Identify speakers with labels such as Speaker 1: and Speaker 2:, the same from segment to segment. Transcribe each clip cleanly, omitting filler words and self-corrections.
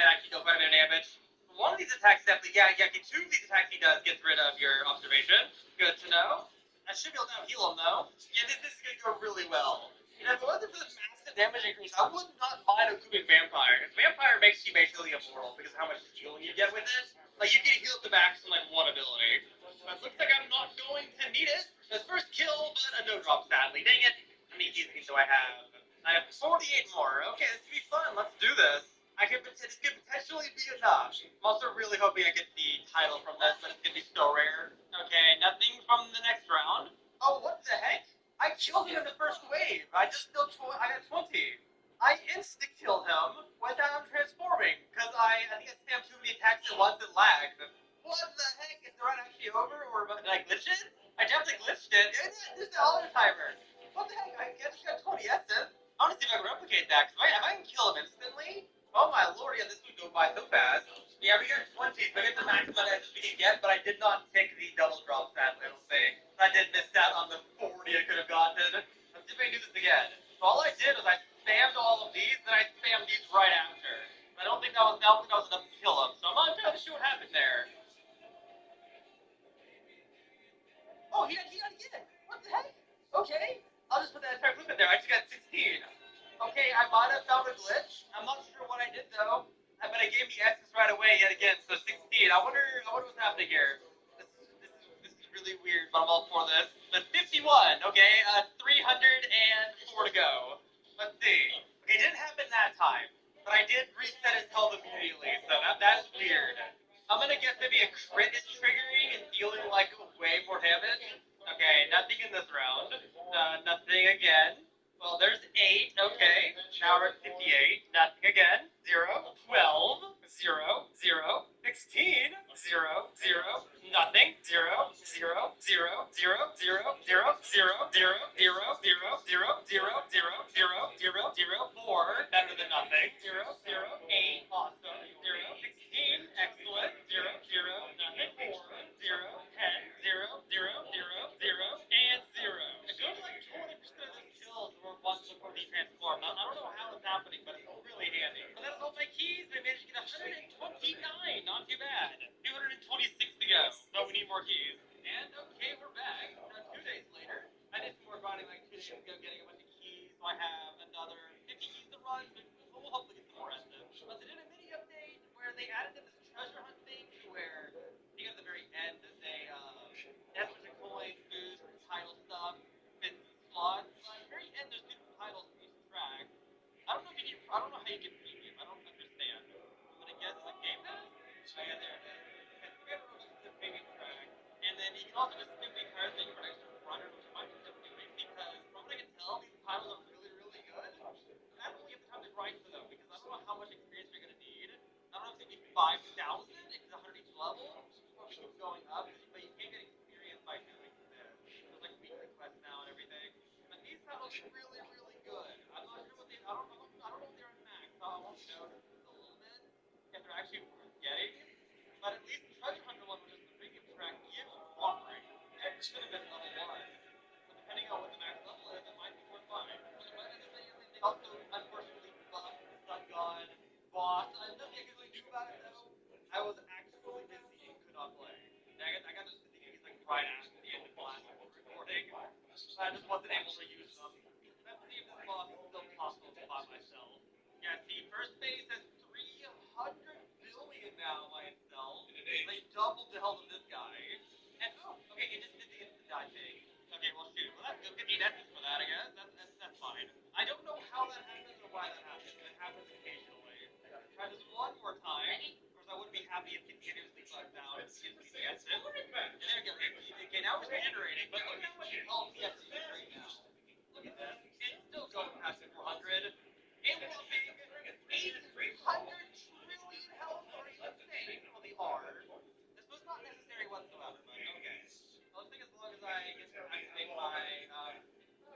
Speaker 1: actually deal quite a bit of damage. One of these attacks definitely, two of these attacks he does gets rid of your observation. Good to know. I should be able to heal him though. Yeah, this is going to go really well. You know, if it wasn't for this massive damage increase, I would not mind equipping Vampire. Because Vampire makes you basically immortal because of how much healing you get with it. Like, you get healed to max in like one ability. But it looks like I'm not going to need it. It's first kill, but a no drop sadly. Dang it. How many keys do I have? I have 48 more. Okay, this could be fun. Let's do this. This could potentially be enough. I'm also really hoping I get the title from this, but it's gonna be so rare. Okay, nothing from the next round. Oh, what the heck? I killed him in the first wave. I got 20. I insta-killed him without him transforming, because I think I spammed too many attacks at once and lagged. What the heck? Is the run actually over, or did I glitch it? I definitely glitched it. There's the auto timer. What the heck? I just got 20 S's. I want to see if I can replicate that, because if I can kill him instantly, oh my lord, yeah, this would go by so fast. Yeah, we got 20, so I get the maximum S's we can get, but I did not take the double drop, sadly, I will say. I did miss out on the 40 I could have gotten. Let's see if I can do this again. So all I did was I spammed all of these, then I spammed these right after. I don't think that was enough to kill him, so I'm not entirely sure what happened there. Oh, he got it! What the heck? Okay, I'll just put that entire clip in there. I just got 16. Okay, I might have found a glitch. I'm not sure what I did though. But it gave me S's right away yet again, so 16. I wonder what's happening here. This is really weird, but I'm all for this. But 51, okay, 304 to go. Let's see. Okay, it didn't happen that time, but I did reset his health immediately, so that's weird. I'm gonna guess maybe a crit is triggering and dealing like way more damage. Okay, nothing in this round. Nothing again. Well, there's 8, okay. Now we're at 58. Nothing again. 0, 12, 0, 0, 16, 0, 0, nothing. 0, 0, 0, 0, 0, 0, 0, 0, 0, 0, 0, 0, 0, 0, 0, 4. Better than nothing. 0, 0, 8. Awesome. 0, 16. Excellent. 0, 0, nothing. 4, 0, 10, 0, 0, 0, 0, and 0. It goes like 20% of the kills were once before he transformed. I don't know how it's happening, but it's really handy. So that's all my keys. I managed to get 129. Not too bad. 226 to go. So we need more keys. And okay, we're back. 2 days later. I did some more grinding like 2 days ago, getting a bunch of keys. So I have another 50 keys to run. So we'll hopefully get some more S's. But they did a mini update where they added in this treasure hunt thing where you get to the very end that they that's what the coin boost title stuff fits slots. At the very end there's different titles for each track. I don't know how you get premium. I don't understand. I'm gonna guess it's a game pass? Oh yeah, there it is. It's 300 rubles to the premium track. And then you can also just skip the entire thing for an extra 400, which I might end up doing because from what I can tell, these titles are really, really good. And I don't really have the time to grind for them because I don't know how much experience you're gonna need. I don't know if it's gonna be 5,000 if it's 100 each level, or if it keeps going up, but you can't get experience by doing this. There's like weekly quests now and everything. But these titles are really, really good. I'm not sure what I don't know if they're in max, so I won't know a little bit if they're actually worth getting. But at least the Treasure Hunter one, which is the premium track, gives Wandering. It should have been level 1. So depending on what the max level is, it might be worth buying. But they also unfortunately buffed the Sun God boss. Nothing I can really do about it though. I was actually busy and could not play. I got those busy games like right after the end of the last recording. So I just wasn't able to use them. Let's see if this boss is still possible to buy myself. Yeah, see, first base has 300 billion now by itself. They doubled the health of this guy. And okay, it just did the instant die thing. Okay, well shoot. Well that's good. 15 S's for that, I guess. That's fine. I don't know how that happens or why that happens. It happens occasionally. Try this one more time. Of course, I wouldn't be happy if it continuously bugs out. It gives me the S's. And there we go. Okay, now it's regenerating. But look how much health he has to do right now. Look at that. It's still going past 400. And we're being 800 trillion health. Are you insane? Well, they are. This was not necessary whatsoever, but okay. I think as long as I get to activate my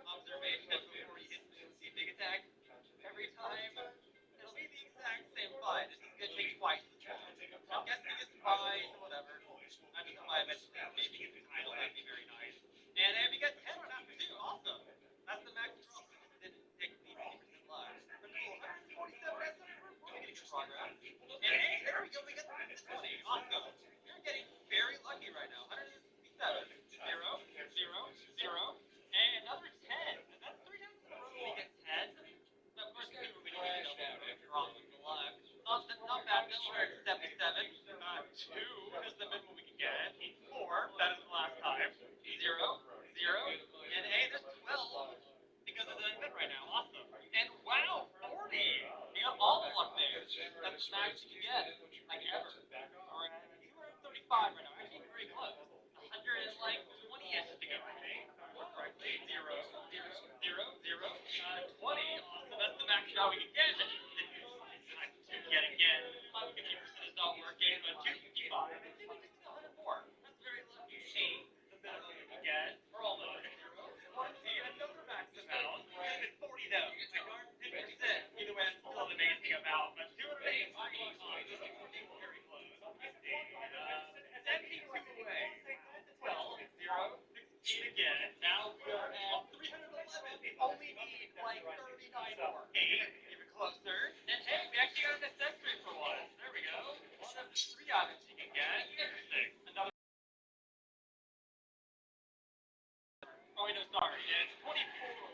Speaker 1: observation before he hits the big attack every time, it'll be the exact same fight. It's just gonna take twice as long. I'm guessing it's fine, whatever. I mean, if I eventually maybe get the title, that'd be very nice. progress. And hey, there we go. We got the 20. Awesome. You're getting very lucky right now. 157. 0, 0, 0, and another 10. And that's 3 times in a row we get 10. So of course, we don't need to double wrong with the luck. That's not bad. Then we're at 77. 2 is the minimum we can get. 4, that is the last time. 0, 0, and hey, there's 12 because of the event right now. Awesome. And wow, 40. You got all the luck there. That's the max you can get, like ever. We're at 235 right now. Actually, very close. 120-ish to go. Correctly. 0, 0, 0, 0, 20. Awesome. That's the max shot we can get. Yet again, 50% is not working, but 255. I think we just did 104. That's very lucky. 8, the minimum we can get. We're almost at 0. 1, see, another max amount. We're at 40 though. Like our 10%. Either way, it's still an amazing amount, but 280. Very close. 72 away. 12, 0, 16 again. Now we're at 311. We only need like 39 more. 8, even closer. And hey, we actually got an accessory for once. There we go. One of 3 items you can get. Interesting. Another. Oh wait, no, sorry. It's 24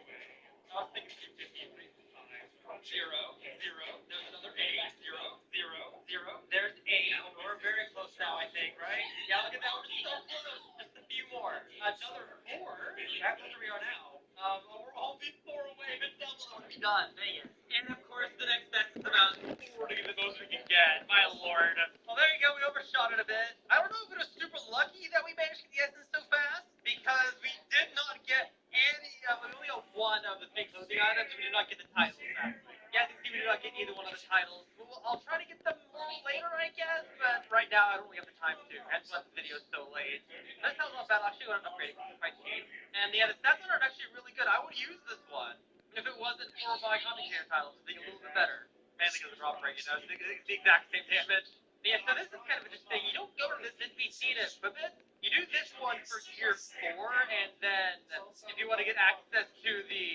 Speaker 1: away. I was thinking 250 and 355. 0, 0. There's another 8. 0, 0, 0. There's 8. We're very close now, I think, right? Yeah, look at that. We're so close. Just a few more. Another 4. That's where we are now. We're only 4 away, but double would be done. Dang it. And of course, the next best is about 4 to get the most we can get. My lord. Well, there you go. We overshot it a bit. I don't know if it was super lucky that we managed to get the essence so fast, because we did not get any of it. We only got one of the big clothing items. We did not get the titles, actually. Yeah, you can see we did not get either one of the titles. I'll try to get them more later, I guess, but right now I don't really have the time to. Hence why the video's so late. That sounds not bad. I'll actually go and upgrade it. Quite cheap. And yeah, the stats on it are actually really good. I would use this one if it wasn't for my commentator titles, to be a little bit better. Mainly because of drop rate, it's the exact same damage. But yeah, so this is kind of interesting. You don't go to this NPC to equip it. You do this one for Gear 4, and then if you want to get access to the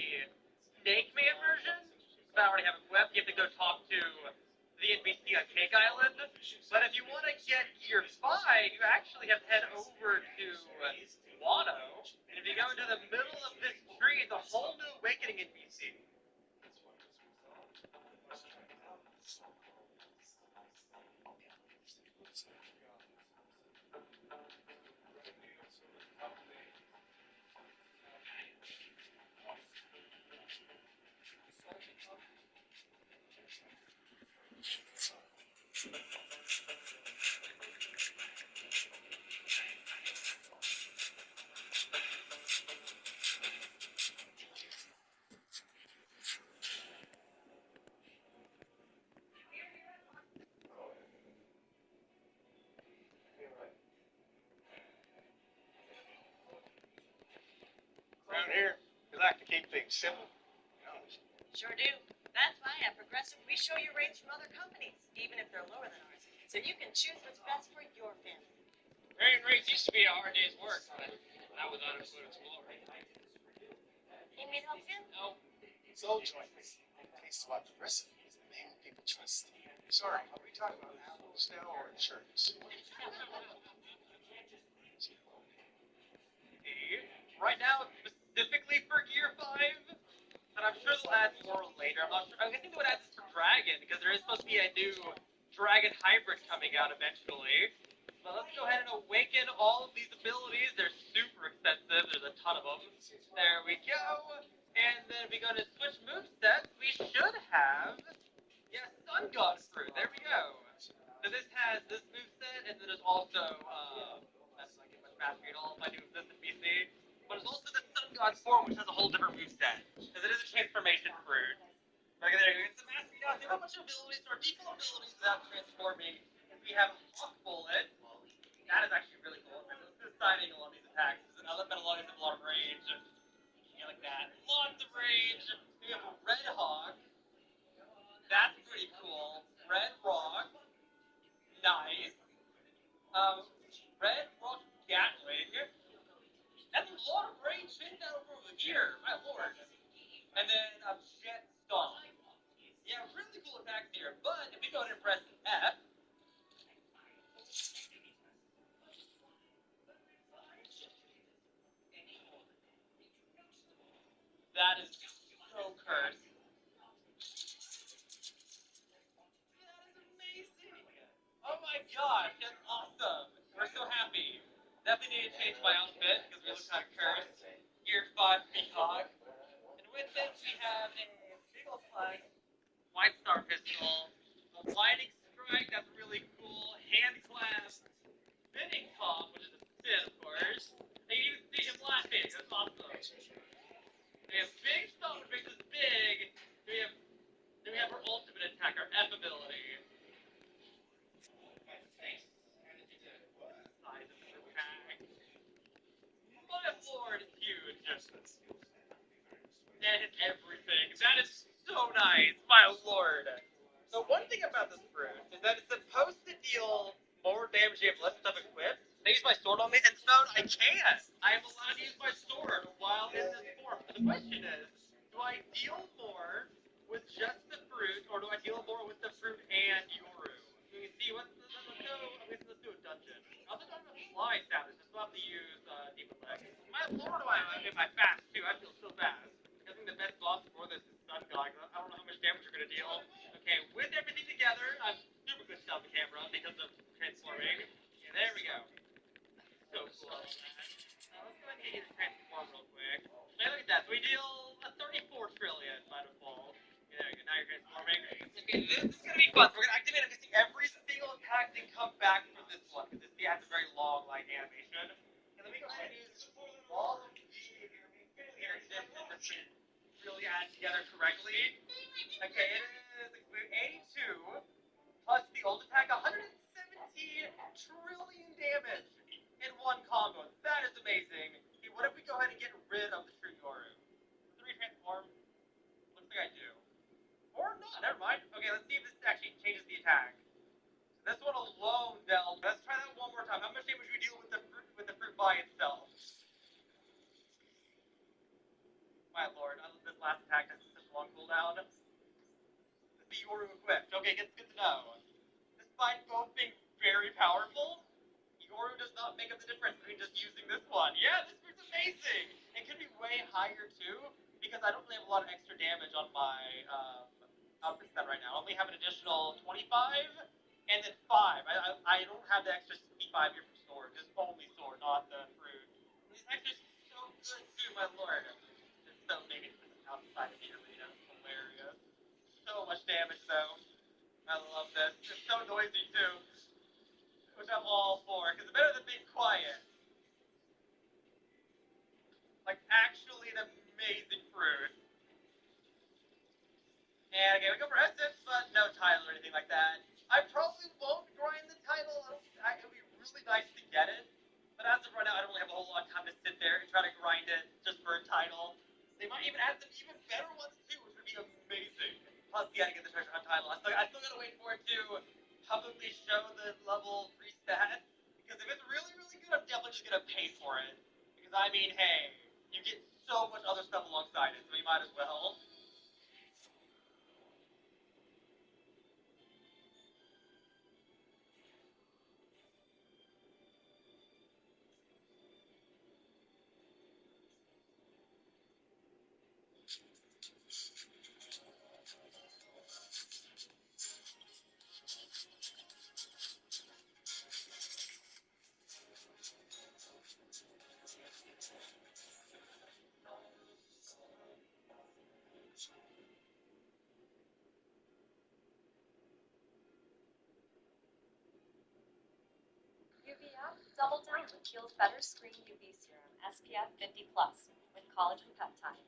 Speaker 1: Snake Man version, that I already have equipped, you have to go talk to the NPC on Cake Island. But if you want to get Gear 5, you actually have to head over to Wano, and if you go into the middle of this tree, it's a whole new awakening NPC.
Speaker 2: Around here, we like to keep things simple.
Speaker 3: Sure do. That's why at Progressive we show you rates from other companies, even if they're lower than ours, so you can choose what's best for your family.
Speaker 4: Rating rates used to be a hard day's work, but not with Unemployment Explorer.
Speaker 3: Need me to help you?
Speaker 4: No.
Speaker 2: So join me. Tastes about Progressive is the name people trust. Sorry, are we talking about apples now or insurance?
Speaker 1: Right now, specifically for Gear 5, but I'm sure they'll add more later. I'm not sure. I think they would add this for Dragon, because there is supposed to be a new Dragon hybrid coming out eventually. But let's go ahead and awaken all of these abilities. They're super expensive. There's a ton of them. There we go. And then if we go to switch movesets, we should have, yeah, Sun God Fruit. There we go. So this has this moveset, and then there's also, that's not getting much mastery at all if I do this in BC. But there's also the Sun God form, which has a whole different moveset, because it is a transformation fruit. Look at there, it's the mastery now. We have a bunch of abilities, our default abilities without transforming. We have Hawk Bullet. That is actually really cool. This is signing a lot of these attacks. I love that a lot of these have a lot of range. Yeah, like that. Lots of range. We have Red Hawk. That's pretty cool. Red Rock. Nice. Red Rock Gatling. That's a lot of range hitting that over the gear. My lord. And then Jet Stomp. Yeah, really cool attacks here, but if we go ahead and press F, that is so cursed. That is amazing. Oh my gosh, that's awesome. We're so happy. Definitely need to change my outfit because we look kind of cursed. Gear 5 Peacock. And with this, we have a big old flag, White Star pistol, a lightning strike, that's really cool, hand clasp, spinning top, which is a spin, of course. And you can see him laughing, that's awesome. We have big stone, which makes us big. Then we have our ultimate attack, our F ability. Size of this attack. My lord is huge. That is everything. That is so nice, my lord. So one thing about this fruit is that it's supposed to deal more damage if you have less stuff equipped. Can I use my sword on me? And no, I can't. I am allowed to use my sword while in this form. So the question is, do I deal more with just the fruit, or do I deal more with the fruit and Yoru? So you see, let's do a dungeon. I'll just talk about fly sounds. Just have to use Demon Leg. My lord, am I fast too? I feel so fast. I think the best boss for this is Sun God. I don't know how much damage you're gonna deal. Okay, with everything together, I'm super good stealth the camera because of transforming. Yeah, there we go. So cool. Let's go ahead and get you to transform real quick. Now look at that. So we deal a 34 trillion by default. Yeah, there you go. Now you're transforming. Okay, this is gonna be fun. So we're gonna activate every single attack and come back for this one because this has a very long like animation. And let me go ahead and use all of the here really add together correctly. Okay, it is 82 plus the old attack, 117 trillion damage in one combo. That is amazing. Okay, what if we go ahead and get rid of the True Yoru? Does it retransform? Looks like I do. Or not, never mind. Okay, let's see if this actually changes the attack. So this one alone dealt. Let's try that one more time. How much damage do we deal with the fruit by itself? My lord, this last attack has such a long cooldown. The Yoru equipped. Okay, good to know. Despite both being very powerful, Yoru does not make up the difference between just using this one. Yeah, this fruit's amazing! It could be way higher too, because I don't really have a lot of extra damage on my outfit set right now. I only have an additional 25 and then 5. I don't have the extra 65 here for sword, just only sword, not the fruit. And these extras so good too, my lord. It's so big it's outside of the arena. It's hilarious. So much damage though. I love this. It's so noisy too, which I'm all for, because it's better than being quiet. Like, actually an amazing fruit. And okay, we go for Essence, but no title or anything like that. I probably won't grind the title. It would be really nice to get it. But as of right now, I don't really have a whole lot of time to sit there and try to grind it just for a title. They might even add some even better ones too, which would be amazing. Plus, you gotta get the treasure hunt title. I still gotta wait for it to publicly show the level 3 stat. Because if it's really, really good, I'm definitely just gonna pay for it. Because I mean, hey, you get so much other stuff alongside it, so you might as well.
Speaker 5: UV up, double down with Kiehl's Better Screen UV Serum SPF 50 plus with collagen peptide.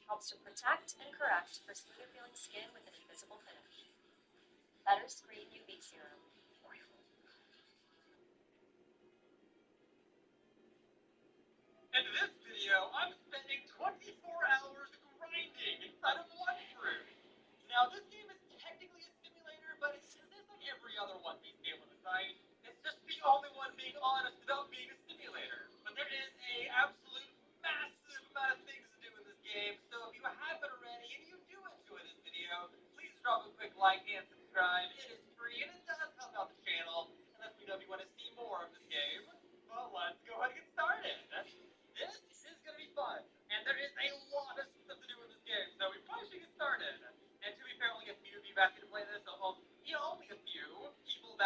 Speaker 5: Helps to protect and correct for smoother feeling skin with an invisible finish. Better Screen UV Serum.
Speaker 1: In this video, I'm spending 24 hours grinding inside of one fruit. Now, this game is technically a simulator, but it's like every other One Piece game on the site. It's just the only one being honest about being a simulator. But there is a absolute massive amount of things to do in this game, so if you haven't already and you do enjoy this video, please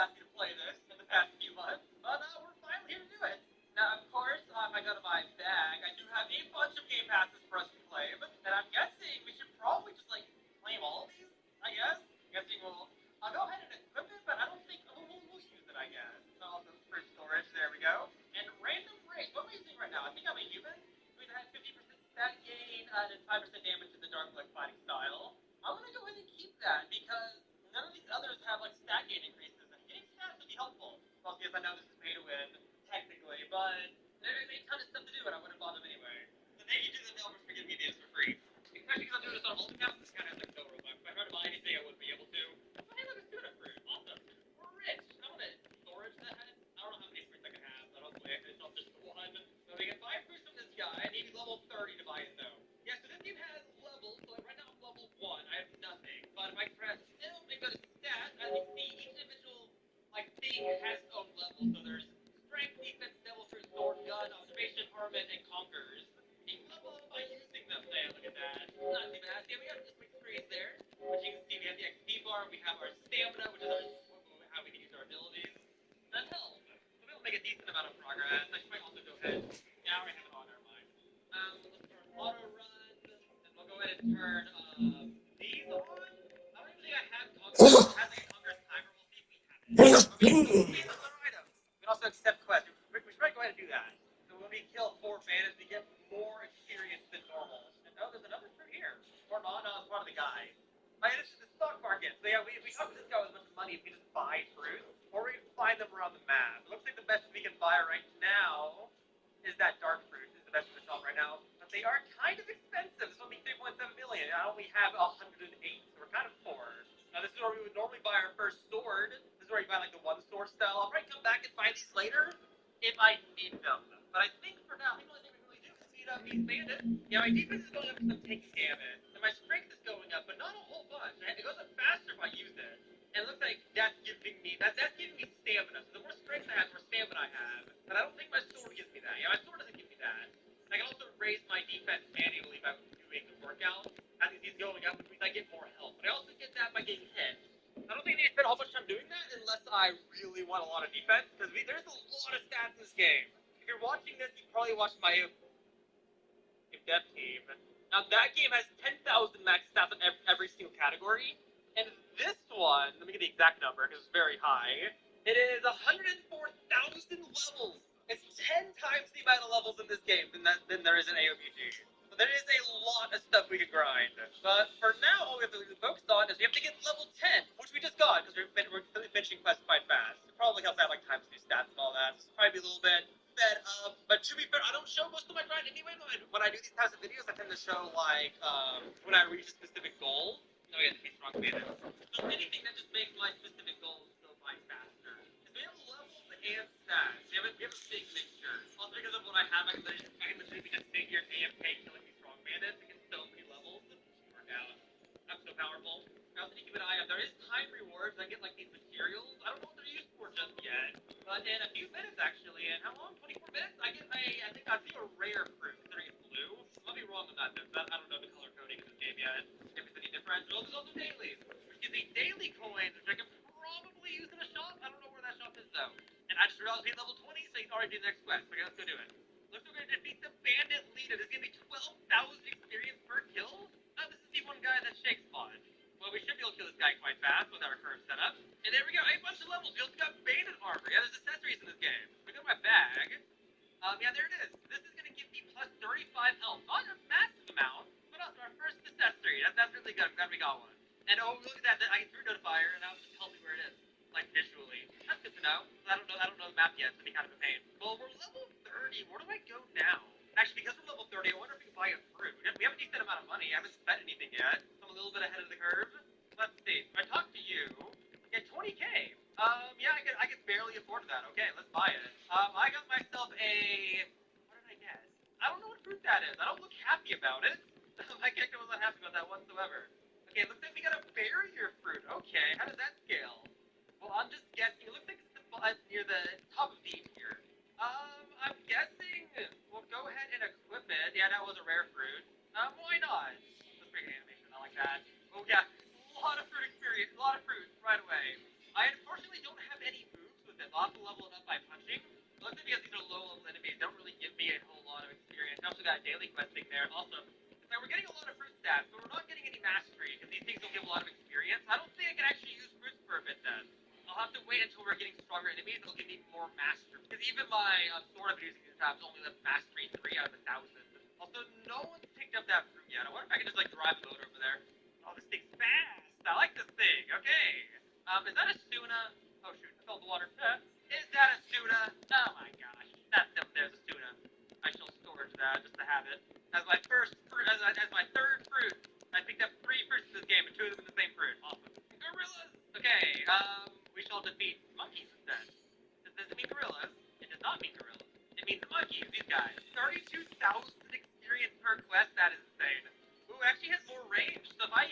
Speaker 1: asked me to play this in the past few months, but we're finally here to do it. Now, of course, I go to my bag. I do have a bunch of game passes for us to claim, and I'm guessing we should probably just like claim all of these. I guess. Guessing I'll go ahead and equip it, but I don't think we'll use it. I guess. So for storage, there we go. And random race. What am I using right now? I think I'm a human. We had 50% stat gain and 5% damage to the Dark Blood fighting style. I'm gonna go ahead and keep that because none of these others have like stat gain increases, and getting stats would be helpful. Well, yes, I know this is pay to win, technically, but there's a ton of stuff to do, and I wouldn't bother them anyway. So thank you to the developers for giving me these for free. Especially because I'm doing this on multi accounts, this kind of has like no robot. If I tried to buy anything, I wouldn't be able to. But hey, look, it's doing it for you. Awesome. We're rich. I want to storage that. I don't know how many fruits I can have, but hopefully it's not just one. So we get 5 fruits from this guy. I need level 30 to buy it though. Yeah, so this game has levels. So right now I'm level 1. I have nothing. But if I press still, maybe go to stats, I can see each individual like thing has its own level. So there's strength, defense, devil fruit, sword, gun, observation, armament, and conquers. You can level up by using them. There, look at that. Not too bad. Yeah, we got this big screen there, which you can see we have the XP bar, we have our stamina, which is how we can use our abilities, and health. So we'll make a decent amount of progress. I should also go ahead. Yeah, I already have it on. Never mind. Let's turn auto run, and we'll go ahead and turn these on. I don't even think I have conquers. It has like a conquers timer. We'll see if we have it. But we have other items. We can also accept quests. We should probably go ahead and do that. So when we kill 4 bandits, we get more experience than normal. And oh, there's another fruit here. Or not, no, it's part of the guy. Like, this is the stock market. So yeah, we talk to this guy with a bunch of money if we just buy fruit, or we can find them around the map. It looks like the best we can buy right now is that dark fruit. Is the best in the shop right now. But they are kind of expensive. This will be 3.7 million. I only have 108, so we're kind of poor. Now this is where we would normally buy our first sword. This is where you buy like the one sword style. I'll probably come back and buy these later if I need them. But I think for now, the only thing we really do is beat up these bandits. Yeah, my defense is going up because I'm taking damage. And my strength is going up, but not a whole bunch. It goes up faster if I use it. And it looks like that's giving me stamina. So the more strength I have, the more stamina I have. But I don't think my sword gives me that. Yeah, my sword doesn't give me that. I can also raise my defense manually by doing the workout. As he's going up, which means I get more health. But I also get that by getting hit. I don't think I need to spend a whole bunch of time doing that unless I really want a lot of defense, because there's a lot of stats in this game. If you're watching this, you probably watched my dev team. Now that game has 10,000 max stats on every single category, and this one, let me get the exact number because it's very high. It is 104,000 levels. It's 10 times the amount of levels in this game than there is in AOBG. So there is a lot of stuff we could grind. But for now, all we have to focus on is we have to get level 10, which we just got because we're finishing quests quite fast. It probably helps out like times 2 stats and all that. So probably be a little bit fed up. But to be fair, I don't show most of my grind anyway. When I do these types of videos, I tend to show like when I reach a specific goal. No, yeah, the strong bandit. So anything that just makes my specific goals go by faster. If we have levels and stats, we have a big mixture. Also because of what I have, I can literally just sit here AFK killing these strong bandits and get so many levels. Work out. I'm so powerful. I also need to keep an eye out. There is time rewards. I get like these materials. I don't know what they're used for just yet. But in a few minutes actually, and how long? 24 minutes? I think I see a rare fruit considering it's blue. I might be wrong on that though, because I don't know the color coding in this game yet. If it's any different. Oh, there's also dailies, which gives me daily coins, which I can probably use in a shop. I don't know where that shop is though. And I just realized he's level 20, so he's already do the next quest. Okay, let's go do it. Looks like we're gonna defeat the bandit leader. This is gonna be 12,000 experience per kill. Oh, this is the one guy that shakes spawn. Well, we should be able to kill this guy quite fast with our curve setup. And there we go, a bunch of levels. We also got bandit armor. Yeah, there's accessories in this game. We got my bag. Yeah, there it is. This is gonna give me plus 35 health. Not a massive amount, but also our first accessory. That's really good. I'm glad we got one. And oh, look at that. I threw notifier, and now it's just telling me where it is, like visually. That's good to know. I don't know the map yet, so it'd be kind of a pain. Well, we're level 30. Where do I go now? Actually, because we're level 30, I wonder if we can buy a fruit. We have a decent amount of money. I haven't spent anything yet, so I'm a little bit ahead of the curve. Let's see. If I talk to you, get 20k. Yeah, I could barely afford that. Okay, let's buy it. I got myself a. What did I get? I don't know what fruit that is. I don't look happy about it. My character was not happy about that whatsoever. Okay, looks like we got a barrier fruit. Okay, how does that scale? Well, I'm just guessing. It looks like it's near the top of the tier. I'm guessing we'll go ahead and equip it. Yeah, that was a rare fruit. Why not? That's a pretty good animation. I like that. Oh yeah, a lot of fruit experience. A lot of fruit right away. I unfortunately don't have any instead. I'll have to wait until we're getting stronger enemies. It'll give me more mastery. Because even my sword I've been using these times only left mastery 3 out of 1,000. Also, no one's picked up that fruit yet. I wonder if I can just like drive a boat over there. Oh, this thing's fast. I like this thing. Okay. Is that a tuna? Oh shoot, I fell in the water. Is that a tuna? Oh my gosh, there's a tuna. I shall storage that just to have it as my first fruit, as my third fruit. I picked up 3 fruits in this game, and 2 of them in the same fruit. Awesome. Gorillas. Okay. We shall defeat monkeys instead. Does it mean gorillas? It does not mean gorillas. It means monkeys. These guys. 32,000 experience per quest. That is insane. Ooh, it actually has more range. So if I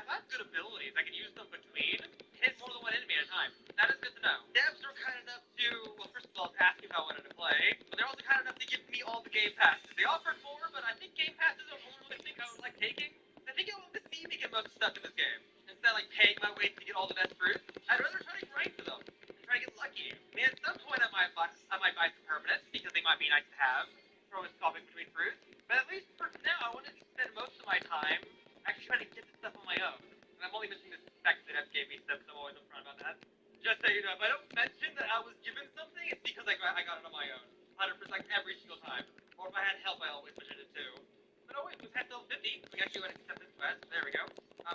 Speaker 1: have good abilities, I can use them between hit more than one enemy at a time. That is good to know. Devs were kind enough to, well, first of all, ask me if I wanted to play, but they're also kind enough to give me all the game passes. They offered more, but I think game passes are only really thing I would like taking. I think I want to see me get most stuff in this game. Instead of like paying my way to get all the best fruits, I'd rather try to grind for them and try to get lucky. I mean, at some point I might buy some permanents because they might be nice to have, throw a swapping between fruits. But at least for now, I want to spend most of my time actually trying to get this stuff on my own. And I'm only mentioning this fact that F gave me stuff, so I'm always upfront about that. Just so you know, if I don't mention that I was given something, it's because I got it on my own. 100% every single time. Or if I had help, I always mentioned it too. But oh wait, we've had level 50. We got you and accept this quest. There we go.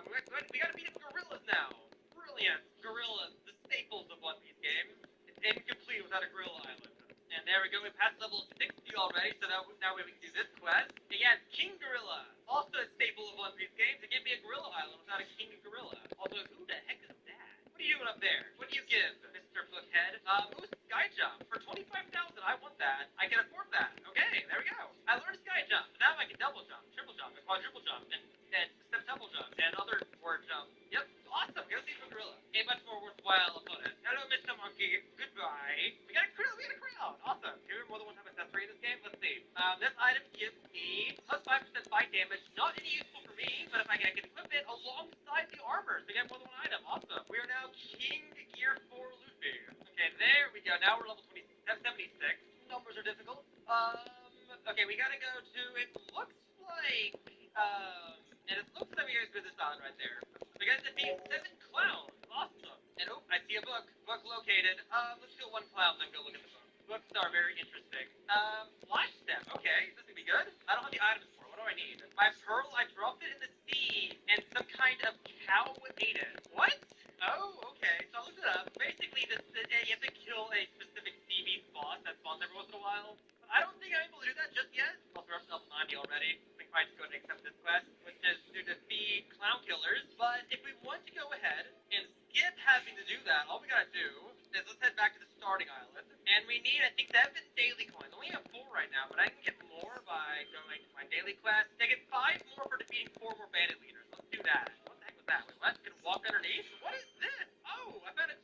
Speaker 1: We gotta beat up gorillas now. Brilliant. Gorillas, the staples of One Piece games. It's incomplete without a gorilla island. And there we go, we passed level 60 already, so now we can do this quest. And yeah, King Gorilla. Also a staple of One Piece games. To give me a gorilla island without a king gorilla. Also, who the heck is that? What are you doing up there? What do you give, Mr. Bookhead? Ooh, Sky Jump. For 25,000, I want that. I can afford that. Okay, there we go. I learned Sky Jump. Now I can double jump, triple jump, and quadruple jump, and septuple jump, and other word jump. Yep, awesome. Go see the gorilla. A much more worthwhile opponent. Hello, Mr. Monkey. Goodbye. We got a crown. Awesome. Can we more than one time accessory in this game? Let's see. This item gives me plus 5% fight damage. Not any useful for me, but if I can equip it alongside the armor, so we get more than one item. Awesome. We are now King Gear 4 Luffy. Okay, there we go. Now we're level 76. Numbers are difficult. Okay, we gotta go to, it looks like, and it looks like we gotta go to this island right there. We gotta defeat 7 clowns. Awesome. And oh, I see a book. Book located. Let's kill 1 clown, then go look at the book. Books are very interesting. Flash step. Okay, this is gonna be good. I don't have the items for it. What do I need? My pearl, I dropped it in the sea, and some kind of cow ate it. What? Oh, okay. So I looked it up. Basically, you have to kill a specific sea beast boss that spawns every once in a while. But I don't think I'm able to do that just yet. Also, we're up to level 90 already. I think I just go ahead and accept this quest, which is to defeat clown killers. But if we want to go ahead and skip having to do that, all we gotta do is let's head back to the starting island. And we need, I think, 7 daily coins. I only have 4 right now, but I can get more by going to my daily quest. I get 5 more for defeating 4 more bandit leaders. Let's do that. What the heck was that? Wait, what? Can walk underneath? What is this? Oh, I found it.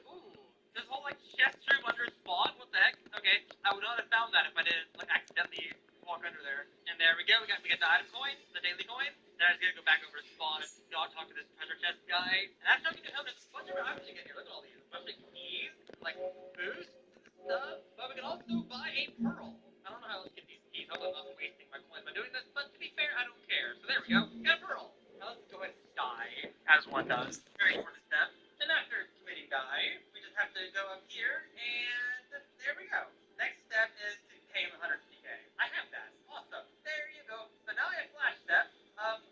Speaker 1: Ooh. This whole, like, chest room under spawn? What the heck? Okay, I would not have found that if I didn't, like, accidentally walk under there. And there we go. We got the item coin, the daily coin. Then I just gotta go back over to spawn and talk to this treasure chest guy. And after talking to him, there's a bunch of items you get here. Look at all these. A bunch of keys, like boosts and stuff. But we can also buy a pearl. I don't know how else to get these keys. I'm not wasting my coins by doing this, but to be fair, I don't care. So there we go. Got a pearl. Now let's go ahead and die, as one does. Very important step. And after committing die, we just have to go up here, and there we go. Next step is to pay him 150k. I have that. Awesome. There you go. So now I have flash step.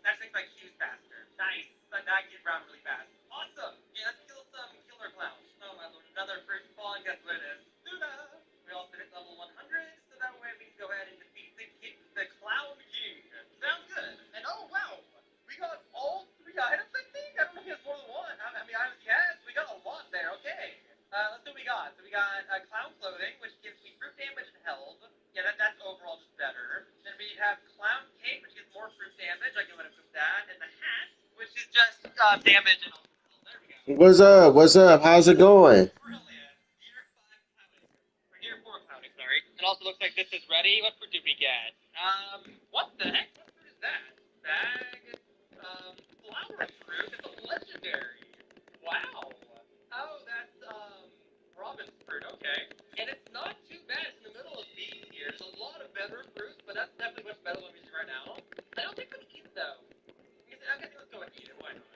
Speaker 1: That makes my queues faster. Nice. But now I get around really fast. Awesome. Yeah, let's kill some killer clowns. Oh my lord, another first spawn. Guess what it is? Tuna. We also hit level 100, so that way we can go ahead and defeat the Clown King. Sounds good. And oh wow, we got all 3 items, I think? I don't know if he has more than 1. How many items he has? We got a lot there. Okay. Let's see what we got. So we got clown clothing, which gives me fruit damage and health. Yeah, that's overall just better. Then we have clown cape, which gives more fruit damage. I can equip that. And the hat, which is just damage and also health. There we go.
Speaker 6: What's up? What's up? How's it going?
Speaker 1: Brilliant. Gear 5 clowning. Or Gear 4 clowning, sorry. It also looks like this is ready. What fruit did we get? What the heck? What fruit is that? Bag. Flower fruit. It's a legendary. Wow. Oh, that's, Robin's fruit. Okay. And it's not too bad. It's in the middle of these here. There's a lot of better fruits, but that's definitely much better than I'm using right now. I don't think we can eat it, though. I guess let's go and eat it. Why not?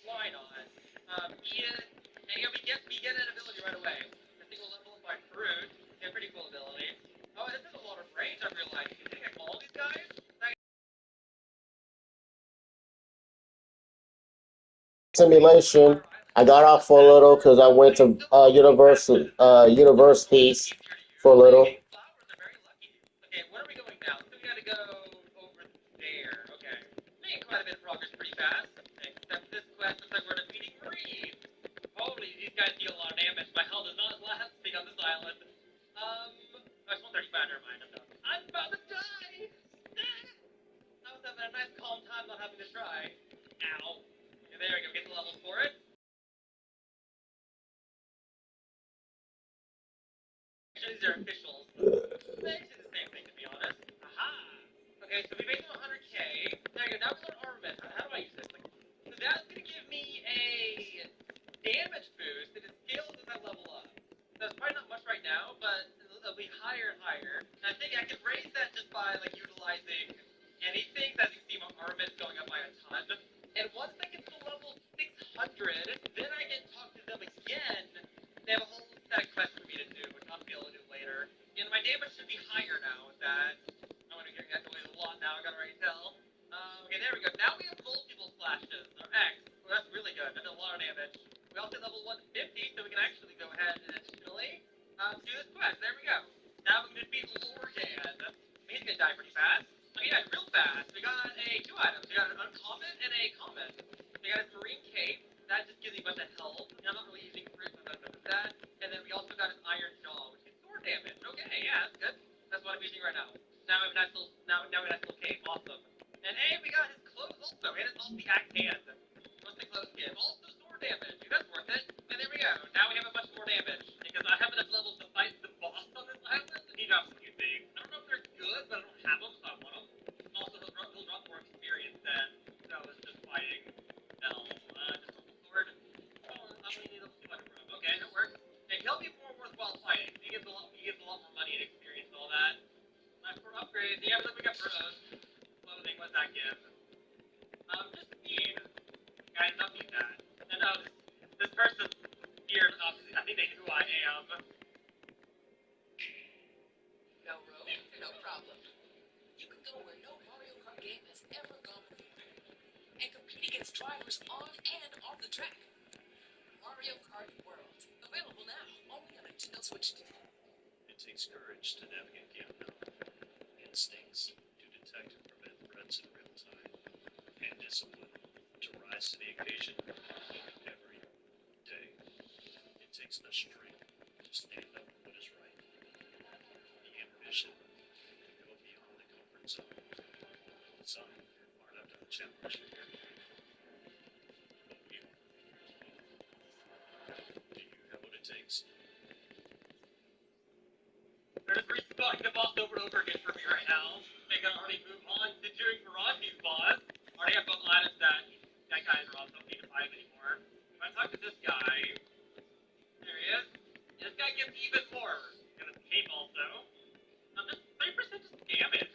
Speaker 1: Why not? Eat it. And we
Speaker 6: simulation. I got off for a little because I went to universities for a little.
Speaker 1: Flowers are very lucky. Okay, where are we going now? So we gotta go over there. Okay. Making quite a bit of progress pretty fast. Except this quest looks like we're defeating Marine. Holy, these guys deal a lot of damage. My health is not lasting on this island. That's 135, never mind, I'm done. I'm about to die! I was having a nice calm time not having to try. Ow. Okay, there we go, get the level for it. Actually, these are officials. Basically the same thing, to be honest. Aha! Okay, so we made them 100k. There you go, now we got armament. How do I use this? So that's gonna give me a damage boost that is scaled as I level up. So it's probably not much right now, but it'll be higher and higher. And I think I can raise that just by utilizing anything that you see my armament going up by a ton. And once I get to level 600, then I get to talk to them again. They have a whole set of quests for me to do, which I'll be able to do later. And my damage should be higher now with that. I'm gonna get away with a lot now, I can already tell. Okay, there we go. Now we have multiple flashes, or X. Well, that's really good. That does a lot of damage. We also level 150, so we can actually go ahead and additionally do this quest. There we go. Now we can defeat Lordan. He's gonna die pretty fast. Oh, he died real fast. We got two items. We got an uncommon and a common. We got a Marine Cape. That just gives you a bunch of health. I'm not really using fruit, so I'm not that. And then we also got an Iron Jaw, which is sword damage. Okay, yeah, that's good. That's what I'm using right now. Now we have a nice little, now we have a nice little cape. Awesome. And hey, we got his clothes also. And it's all the axe hand. What's the clothes give? Also sword damage. Dude, that's worth it. And there we go. Now we have a bunch more damage. Because I have enough levels to fight the boss on this island. And he drops a few things. I don't know if they're good, but I don't have them, so I want them. Also, he'll drop more experience than I was just fighting elves. Just a sword. Oh, I'm gonna need a 200 from him. Okay, that works. And he'll be more worthwhile fighting. He gives a lot more money and experience and all that. Nice for upgrades. Yeah, we got Burrows. Clothing, what's that give? Just speed. Guys, don't need that. And this person here, I think they know who I am.
Speaker 7: No road, no problem. You can go where no Mario Kart game has ever gone before. And compete against drivers on and off the track. Mario Kart World. Available now, only on Nintendo Switch 2.
Speaker 8: It takes courage to navigate the unknown, instincts to detect and prevent threats in real time, and discipline to rise to the occasion every day. It takes the strength to stand up for what is right, the ambition to go beyond the comfort zone. Some are smart enough to challenge you. But you, do you have what it takes?
Speaker 1: They're just respawning the boss over and over again for me right now. They can already move on to doing Faraji's boss. Already have both items that guys are on, so I don't need to fight him anymore. If I talk to this guy, there he is. This guy gives even more. Got his cape also. Just 3% just damage.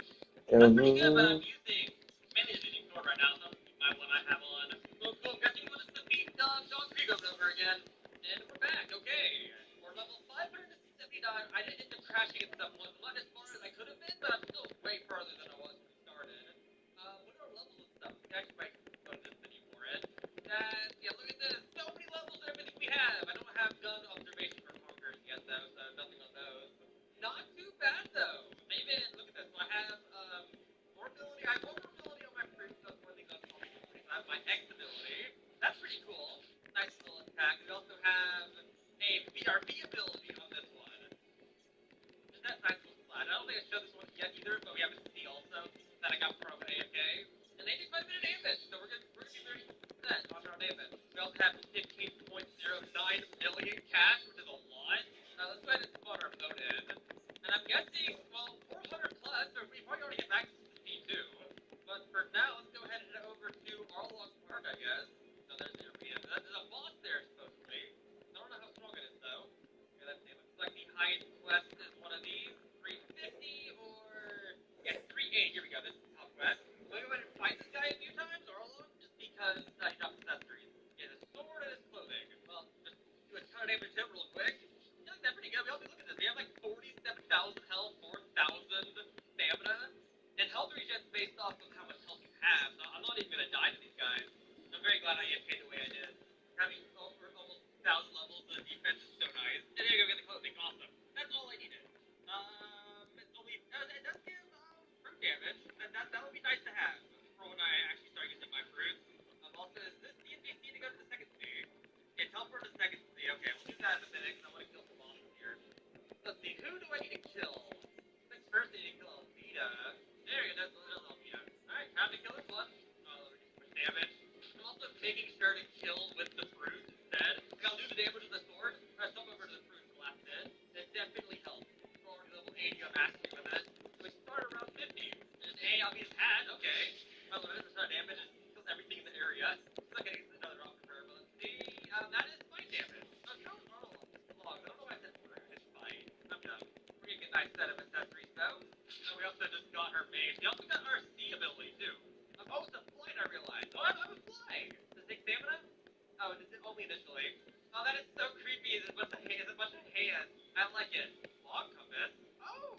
Speaker 1: That's pretty good, but I'm mainly just using sword right now, so I'm keep my one I have on. Cool, guessing we'll just defeat Don Krieg over and over again. And we're back, okay. We're level 579. I didn't end up crashing at some point. I'm not as far as I could have been, but I'm still way further than I was when we started. What are our levels and stuff? We actually might go to this menu for it. Yeah, look at this. So many levels and everything we have. I don't have gun observation or conquers yet, though, so nothing on those. Not too bad, though. Even, look at this. So I have, more ability. I have more ability on my fruit, so that's one thing that's probably cool. I have my X ability. That's pretty cool. Nice little attack. We also have a VRV ability on this one. And that's nice little slide. I don't think I showed this one yet either, but we have a C also that I got from AFK. And they do quite a bit of damage, so we're gonna be 30% on our damage. We also have 15.09 million cash, which is a lot. Let's go ahead and spawn our boat in. And I'm guessing, well, 400 plus, so we probably already get back to C2. But for now, let's go ahead and head over to Arlong Park, I guess. So there's the arena. There's a boss there, supposedly. I don't know how strong it is, though. Okay, let's see. Looks like the highest quest is one of these. 350 or... Yeah, 380. Here we go. This is top quest. We'll go ahead and fight this guy a few times, Arlong, just because he drops accessories. He has a sword and his clothing. Well, just do a ton of damage to him real quick. I feel like that's pretty good. We also look at this. We have like 47,000 health, 4,000 stamina. And health regen's based off of how much health you have. So I'm not even gonna die to these guys. I'm I'm very glad I get paid the way I did. Having over almost 1,000 levels, the defense is so nice. And there you go, get the clothing. Awesome. That's all I needed. It's only, it does give fruit damage, and that would be nice to have for when I actually start using my fruits. Also, is this the NPC to go to the second stage? Yeah, teleport to the second stage. Okay, we'll do that in a minute, because I want to kill some bosses here. Let's see, who do I need to kill? I think first I need to kill Alvida. There you go, there's Alvida. Alright, time to kill this one. Reduce much damage. I'm also making sure to kill with the fruit instead. I'll do the damage with the sword, press up over to the fruit and blast it. It definitely helps. We're already level 80 on mastery with it. So we start around 50. There's A, Alvida's hat, okay. My limited percent damage and kills everything in the area. It's not getting another drop from her, but let's see. That is fine damage. No, normal long. I don't know why I said fruit. It's fine. I'm done. We're gonna get a nice set of accessories though. And we also just got her mace. We also got our C ability too. Oh, it's a flight, I realized. Oh, I'm a fly. Does it take stamina? Oh, it's only initially. Oh, that is so creepy. It's a bunch of hands. I like it. Log compass. Oh,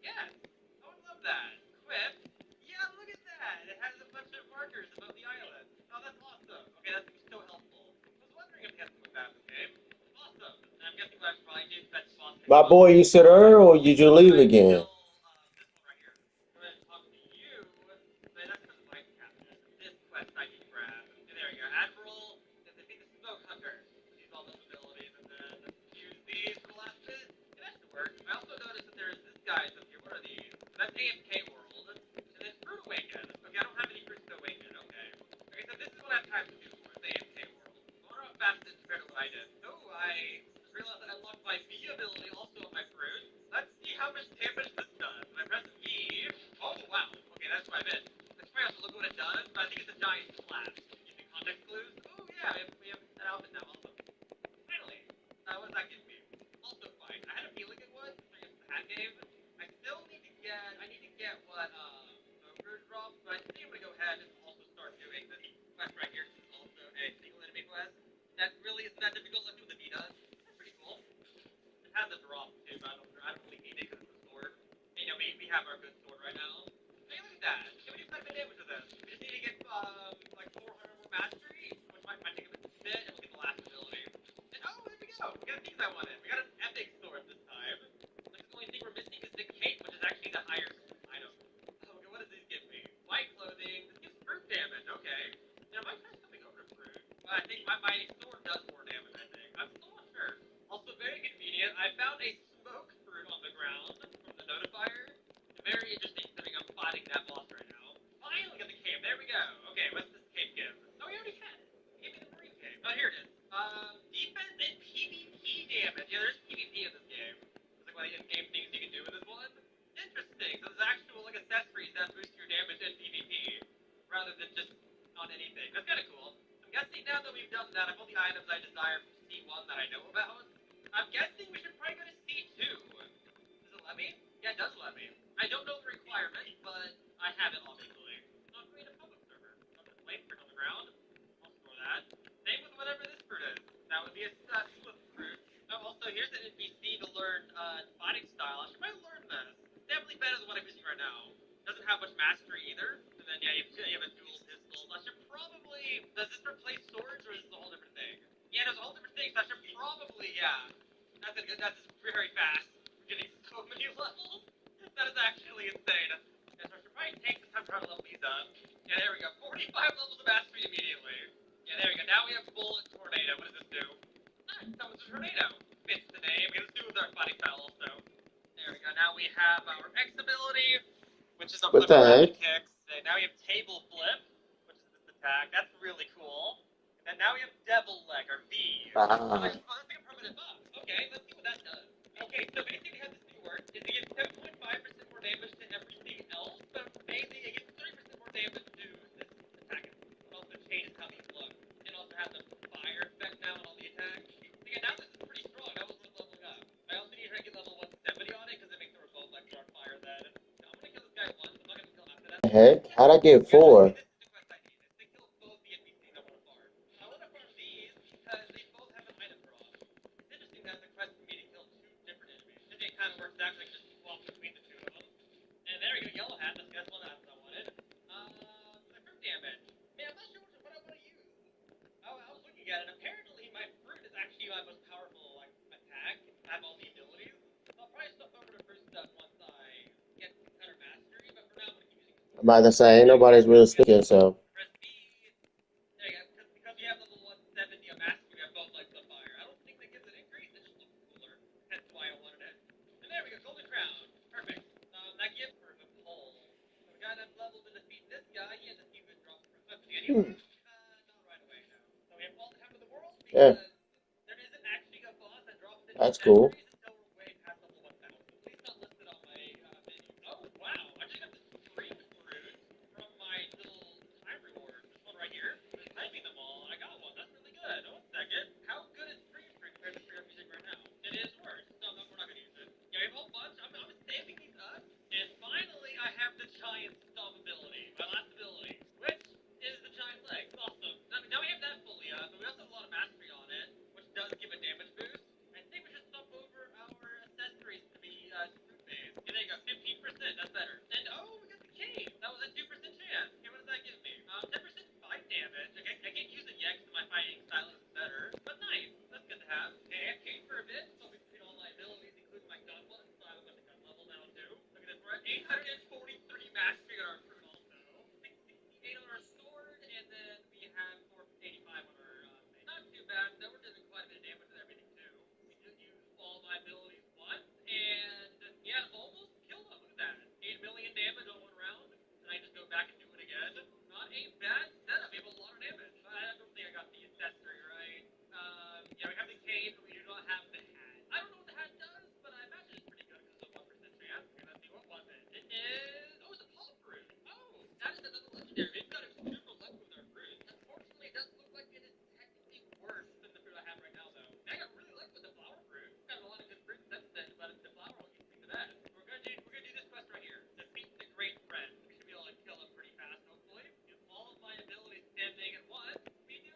Speaker 1: yes. I would love that. Quip. Yeah, look at that. It has a bunch of markers about the island. Oh, that's awesome. Okay, that's so helpful. I was wondering if you had some of that in this game. Awesome. And I'm guessing what I probably do fetch boss.
Speaker 6: My boy, you sit her or did you leave again?
Speaker 1: This one right here. I'm going to talk to you. But that's because of my captain. This quest I need to grab. And there you go. Admiral. And I think the Smoke Hunter. Use all those abilities and then use these for the last bit. And that should work. I also noticed that there's this guy's up here. What are these? So that's AFK World. And then Fruit Awaken. Okay, I don't have any fruits to awaken. Okay. Okay, so this is what I have time to do for. It's AFK World. I wonder how fast this compared to what I did. Oh, I realized that I unlocked my B ability also on my fruit. Let's see how much damage this does. When I press B. Oh, wow. Okay, that's what I missed. Let's try out to look what it does, but I think it's a giant slap. Using context clues. Oh, yeah, we have an outfit now. Awesome. Finally. What does that give me? Also fine. I had a feeling it would, considering it's the hat game. I still need to get what, Ogre drops, but I think I'm gonna go ahead and also start doing this quest right here. This is also a single enemy quest. That really isn't that difficult. Let's do what the V does. That's pretty cool. It has a drop too, but I don't really need it because it's a sword. And, you know, we have our good sword right now. Hey, look at that. Can we do quite a bit of damage with this? We just need to get like 400 more mastery, which might take a bit, and we'll get the last ability. And oh, there we go. We got the things I wanted. We got an epic sword this time. Like the only thing we're missing is the cape, which is actually the higher item. Oh, okay, what does this give me? White clothing. This gives fruit damage. Okay. Now my try's coming over to fruit. I think my sword does more damage. I think. I'm still not sure. Also very convenient. I found a smoke fruit on the ground from the notifier. Very interesting considering I'm fighting that boss right now. Finally got the cape. There we go. Okay, what's this cape give? Oh, we already had it. Give me the marine cape. Oh, here it is. Defense and PvP damage. Yeah, there's PvP in this game. It's like one of the in-game things you can do in this one. Interesting. So there's actual like accessories that boost your damage in PvP rather than just on anything. That's kind of cool. I'm guessing now that we've done that, I've all the items I desire from C1 that I know about. I'm guessing we should probably go to C2. Does it let me? Yeah, it does let me. I don't know the requirement, but I have it obviously. Not create a public server. I'm gonna flame fruit on the ground. I'll store that. Same with whatever this fruit is. That would be a slip fruit. Oh, also here's an NPC to learn fighting style. I should probably learn this. It's definitely better than what I'm using right now. Doesn't have much mastery either. And then yeah, you have a dual pistol. I should probably. Does this replace swords or is this a whole different thing? Yeah, there's a whole different thing. So I should probably That's very fast. We're getting so many levels. That is actually insane. Yeah, so I should probably take some time to try to level these up. Yeah, there we go. 45 levels of mastery immediately. Yeah, there we go. Now we have Bullet Tornado. What does this do? Summons a tornado. Fits the name. Okay, let's do with our fighting style also. There we go. Now we have our X ability, which is a
Speaker 6: What
Speaker 1: flip
Speaker 6: the
Speaker 1: around
Speaker 6: heck?
Speaker 1: kicks. And now we have Table Flip, which is this attack. That's really cool. And now we have Devil Leg, or V.
Speaker 6: Ah.
Speaker 1: Oh, that's like a permanent buff. Okay, let's see what that does. Okay, so basically how this thing works is it gives 7.5% more damage to everything else, but mainly it gives 30% more damage to this attack. It also changes how these look. It also has a fire effect now on all the attacks. So yeah, now this is pretty strong. That was worth leveling up. I also need to get level 170 on it because it makes the result like on fire then. I'm gonna kill this guy once. I'm not gonna kill him after that.
Speaker 6: The heck? How'd I get
Speaker 1: Yeah,
Speaker 6: 4?
Speaker 1: this is the quest I need. Is to kill both the NPCs I want to farm. I want to farm these because they both have an item drop. It's interesting that the quest for me to kill two different enemies. It kind of works out like just swap between the two of them. And there we go, yellow hat. That's one that I wanted. For the fruit damage. Man, I'm not sure what I want to use. looking at it, apparently my fruit is actually my most powerful like attack. I have all the abilities. I'll probably step over to first step once I get better mastery, but for now I'm gonna keep using
Speaker 6: I'm about to say, ain't nobody's really speaking, so.
Speaker 1: press B. There you go. Because we have level 170 of mastery, we have both like the fire. I don't think that gives an increase, it just looks cooler. That's why I wanted it. And there we go, golden crown. Perfect. That gives for the pole. So we got enough level to defeat this guy. He has a few good drops for us. Any
Speaker 6: Hmm.
Speaker 1: not right away, no. So we have all the time in the world
Speaker 6: Yeah,
Speaker 1: because there isn't actually a boss that drops into
Speaker 6: that's cool.
Speaker 1: centuries until we're way past level 1000. At least not listed on my menu. Oh, wow. I just got the stream fruit from my little time reward. This one right here. It's timing them all. I got one. That's really good. Oh, 1 second. How good is stream fruit compared to free music right now? It is worse. No, we're not going to use it. Yeah, we have a whole bunch. I'm saving these up. And finally, I have the giant stomp ability. My last ability. Which is the giant leg. Awesome. Now we have that fully up, but we also have a lot of mastery on it, which does give a damage boost. I think we should stomp over our accessories to be fruit based. Yeah, there you go. 15%. That's better. And oh, we got the cave. That was a 2% chance. Okay, what does that give me? 10% fight damage. Okay, I can't use it yet because my fighting style is better. But nice. That's good to have. Okay, I have cave for a bit, so we can all my abilities, including my gun one. So I'm at the gun level now too. Look at this. We're at 843 mastery on our fruit also. 668 on our sword, and then we have 485 on our main. Not too bad. So we're doing quite a bit of damage with everything too. We did use all my abilities once, and yeah, almost killed him. Look at that. 8 million damage on 1 round. And I just go back and do it again. Not a bad setup. We have a lot of damage. I don't think I got the accessory right. Yeah, we have the cave, but we do not have the hat. I don't know what the hat does, but I imagine it's pretty good because it's a 1% chance. Okay, let's see, what was it? It is... Oh, it's a Paul fruit. Oh, that is another legendary. We've got a super lucky with our fruit. Unfortunately, it does look like it is technically worse than the fruit I have right now, though. I got really lucky with the flower fruit. I've got a lot of good fruits since then, but the flower one keeps me the best. We're gonna do this quest right here. Defeat the great friend. We should be able to kill him pretty fast, hopefully. Use all of my abilities standing at once. We do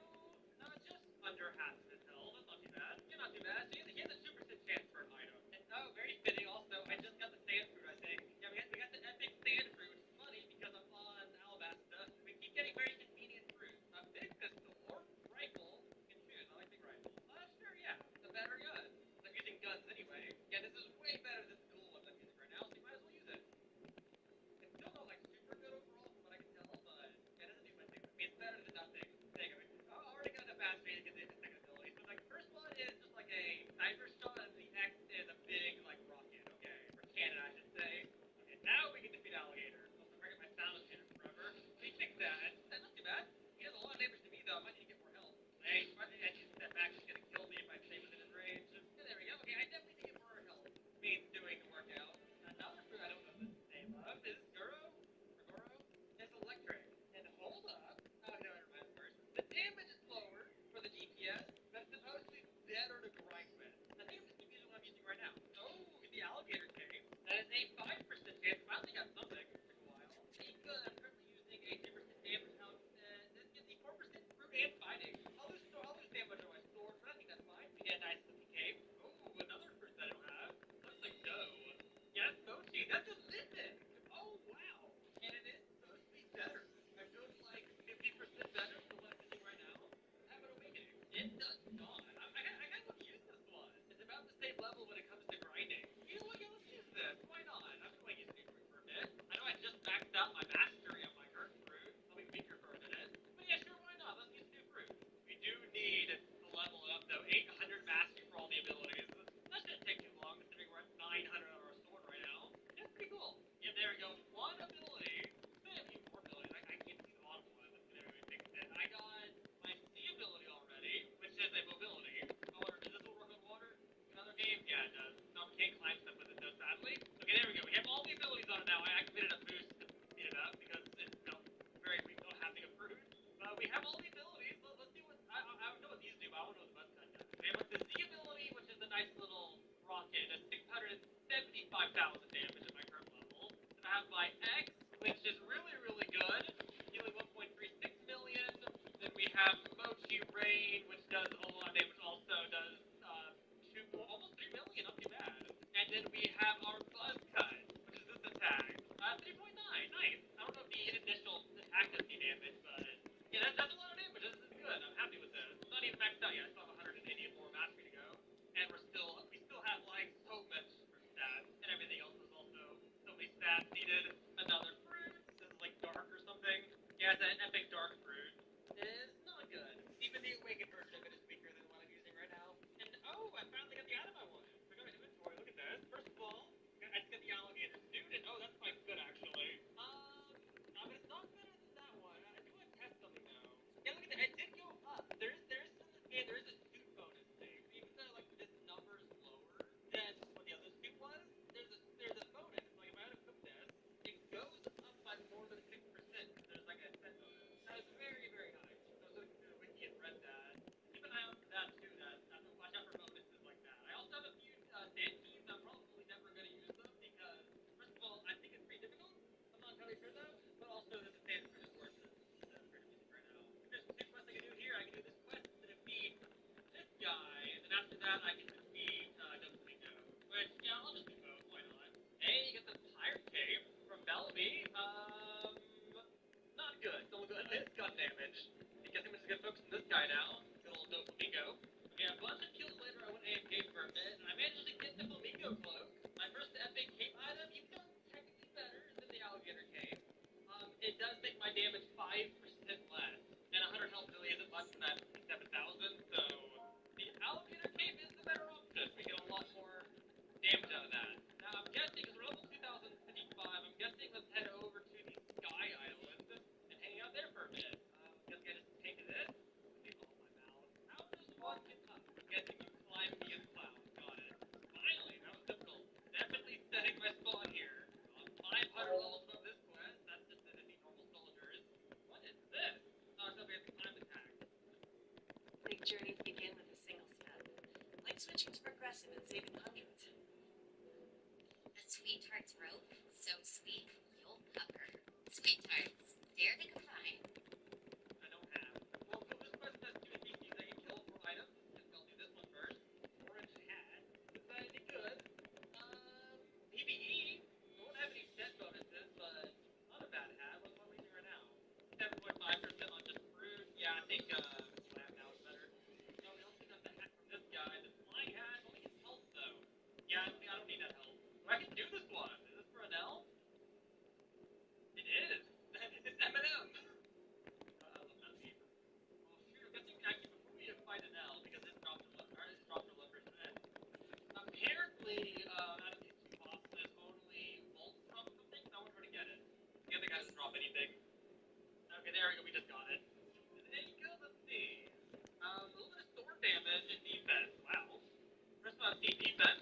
Speaker 1: just under half of his health. That's not too bad. Yeah, not too bad. So he has a 2% chance for an item. And oh, very fitting also. I just got the sand fruit, I think. Yeah, we got the epic sand fruit, which is funny because I'm on Alabasta. We keep getting very convenient fruit. A big pistol or rifle. You can choose. I like big rifle. Sure, yeah. The better gun. I'm using guns anyway. Yeah, this is way better than the dual one I'm using right now, so you might as well use it. It's still not like super good overall from what I can tell, but it doesn't do much damage. I mean, it's better than nothing. I already got enough mastery to get the second ability. So like the first one is just like a sniper shot, and the X is a big like rocket. Okay, or cannon, I should say. Okay, now we can defeat alligator. Also, forget my sound shooter forever. We fixed that. That's not too bad. He does a lot of damage to me though. I might need to get more health. I need to step back. He's gonna kill me if I stay within his range. Yeah, there we go. Okay, I definitely need to get more health. Means doing the workout. Another fruit I don't know the name of is Goro. It's electric. And hold up. Oh, no, never mind first. The damage is lower for the DPS, but it's supposedly better to grind with. I think I'm just using what I'm using right now. Oh, the alligator cave. That is a 5% chance. Finally got something. It took a while. Because I'm currently using a 2% damage house. This gives me 4% fruit and fighting. I'll lose damage on my sword, but I think that's fine. We get a nice looking cave. Oh, another fruit that I don't have. Looks like dough. Yeah, that's mochi. That's a lipid. Oh, wow. And it is supposed to be better. I feel like 50% better than what I'm using right now. How about Awakening? It does not. I kind of want to use this one. It's about the same level when it comes to grinding. You know what? Yeah, let's use this. Why not? I've been waiting to use fruit for a bit. I know I just maxed out my mastery on my current fruit. I'll be weaker for a minute. But yeah, sure, why not? Let's use new fruit. We do need to level up, though. 800 mastery for all the abilities. That shouldn't take too long, considering we're at 900 on our sword right now. That's pretty cool. Yeah, there we go. One ability. Maybe more abilities. I can't see the bottom one. There we fix it. I got my C ability already, which is a mobility. Oh, does this one work on water? Another game? Yeah, it does. No, we can't climb stuff with it, though, sadly. Okay, there we go. We have all the abilities on it now. I activated a boost to speed it up because it's very weak not having a fruit. But we have all the abilities. Let's see what... I know what these do, but I want to know what the buzz cut does. We have the Z ability, which is a nice little rocket. That's 675,000 damage at my current level. Then I have my X, which is really, really good. Healing 1.36 million. Then we have Mochi Rain, which does a lot of damage. Also does almost 3 million, not too bad. And then we have our Buzz Cut, which is this attack. 3.9, nice. I don't know if the initial attack does any damage, but yeah, that's a lot of damage. This is good. I'm happy with this. It's not even Cat seeded another fruit. This is like dark or something. Yeah, it's an epic dark fruit. It's not good. Even the awakened version of it is weaker than what I'm using right now. And oh, I finally got the item I wanted. I got my inventory. Look at this. First of all, I just got the alligator suit, and oh, that's quite good actually. But it's not better than that one. I do want to test something though. Yeah, look at that. It did go up. There's still this game. There is a suit bonus thing. Even though like this number is lower than what the other suit was, there's a bonus. Like if I had to put this, it goes up by more than 6%. There's like a set bonus. That is very, very high. So I was looking through the wiki and read that. Keep an eye out for that too. That I have to watch out for bonuses like that. I also have a few sand keys. I'm probably never going to use them because first of all, I think it's pretty difficult. I'm not entirely sure though. But also that the sand fruit is worth it. The fruit of music right now. If there's two quests I can do here, I can do this quest to defeat this guy, and then after that I can defeat Doflamingo. Which, yeah, I'll just do both. Why not? Hey, you get the pirate cape from Bellamy. Not good. Don't good. It's gun damage. I guess I'm just gonna focus on this guy now. Good old Doflamingo. Okay, a bunch of kills later, I went AFK for a bit, and I managed to get the Flamingo cloak. My first epic cape item, even though it's technically better than the alligator cape. It does make my damage 5% less, and 100 health really isn't much for that 7,000. So the alligator cape is the better option. We get a lot more damage out of that. Now I'm guessing, because we're level 2055, I'm guessing let's head over to the Sky Island and hang out there for a bit. I'm guessing I just take this. Leave all my mouth. How does one get up? I'm guessing you climb via the clouds. Got it. Finally, that was difficult. Definitely setting my spawn here. On 500 levels above this quest. That's just to defeat normal soldiers. What is this? Oh, it's something I have to climb attack.
Speaker 3: Big journeys begin with a single step. Like switching to progressive and saving hundreds.
Speaker 9: The Sweethearts rope, so sweet, you'll pucker. Sweethearts, dare to combine.
Speaker 1: I don't have. Well, so this quest has two NPCs I can kill for items. Guess I'll do this one first. Orange hat. Is that any good? PvE. I won't have any set bonuses, but not a bad hat. What am I using right now? 7.5% on just fruit. Yeah, I think what I have now is better. So we also got the hat from this guy. The flying hat only gets health though. Yeah, I don't need that health. I can do this one. Is this for an elf? It is. It's Eminem. I love that meme. Well, shoot, I'm guessing actually before we fight an L, because it's dropped a lever set. Apparently, out of these two bosses, only Volt dropped something, so I want her to get it. The other guy doesn't drop anything. Okay, there we go, we just got it. There you go, let's see. A little bit of sword damage and defense. Wow. First time I've seen defense.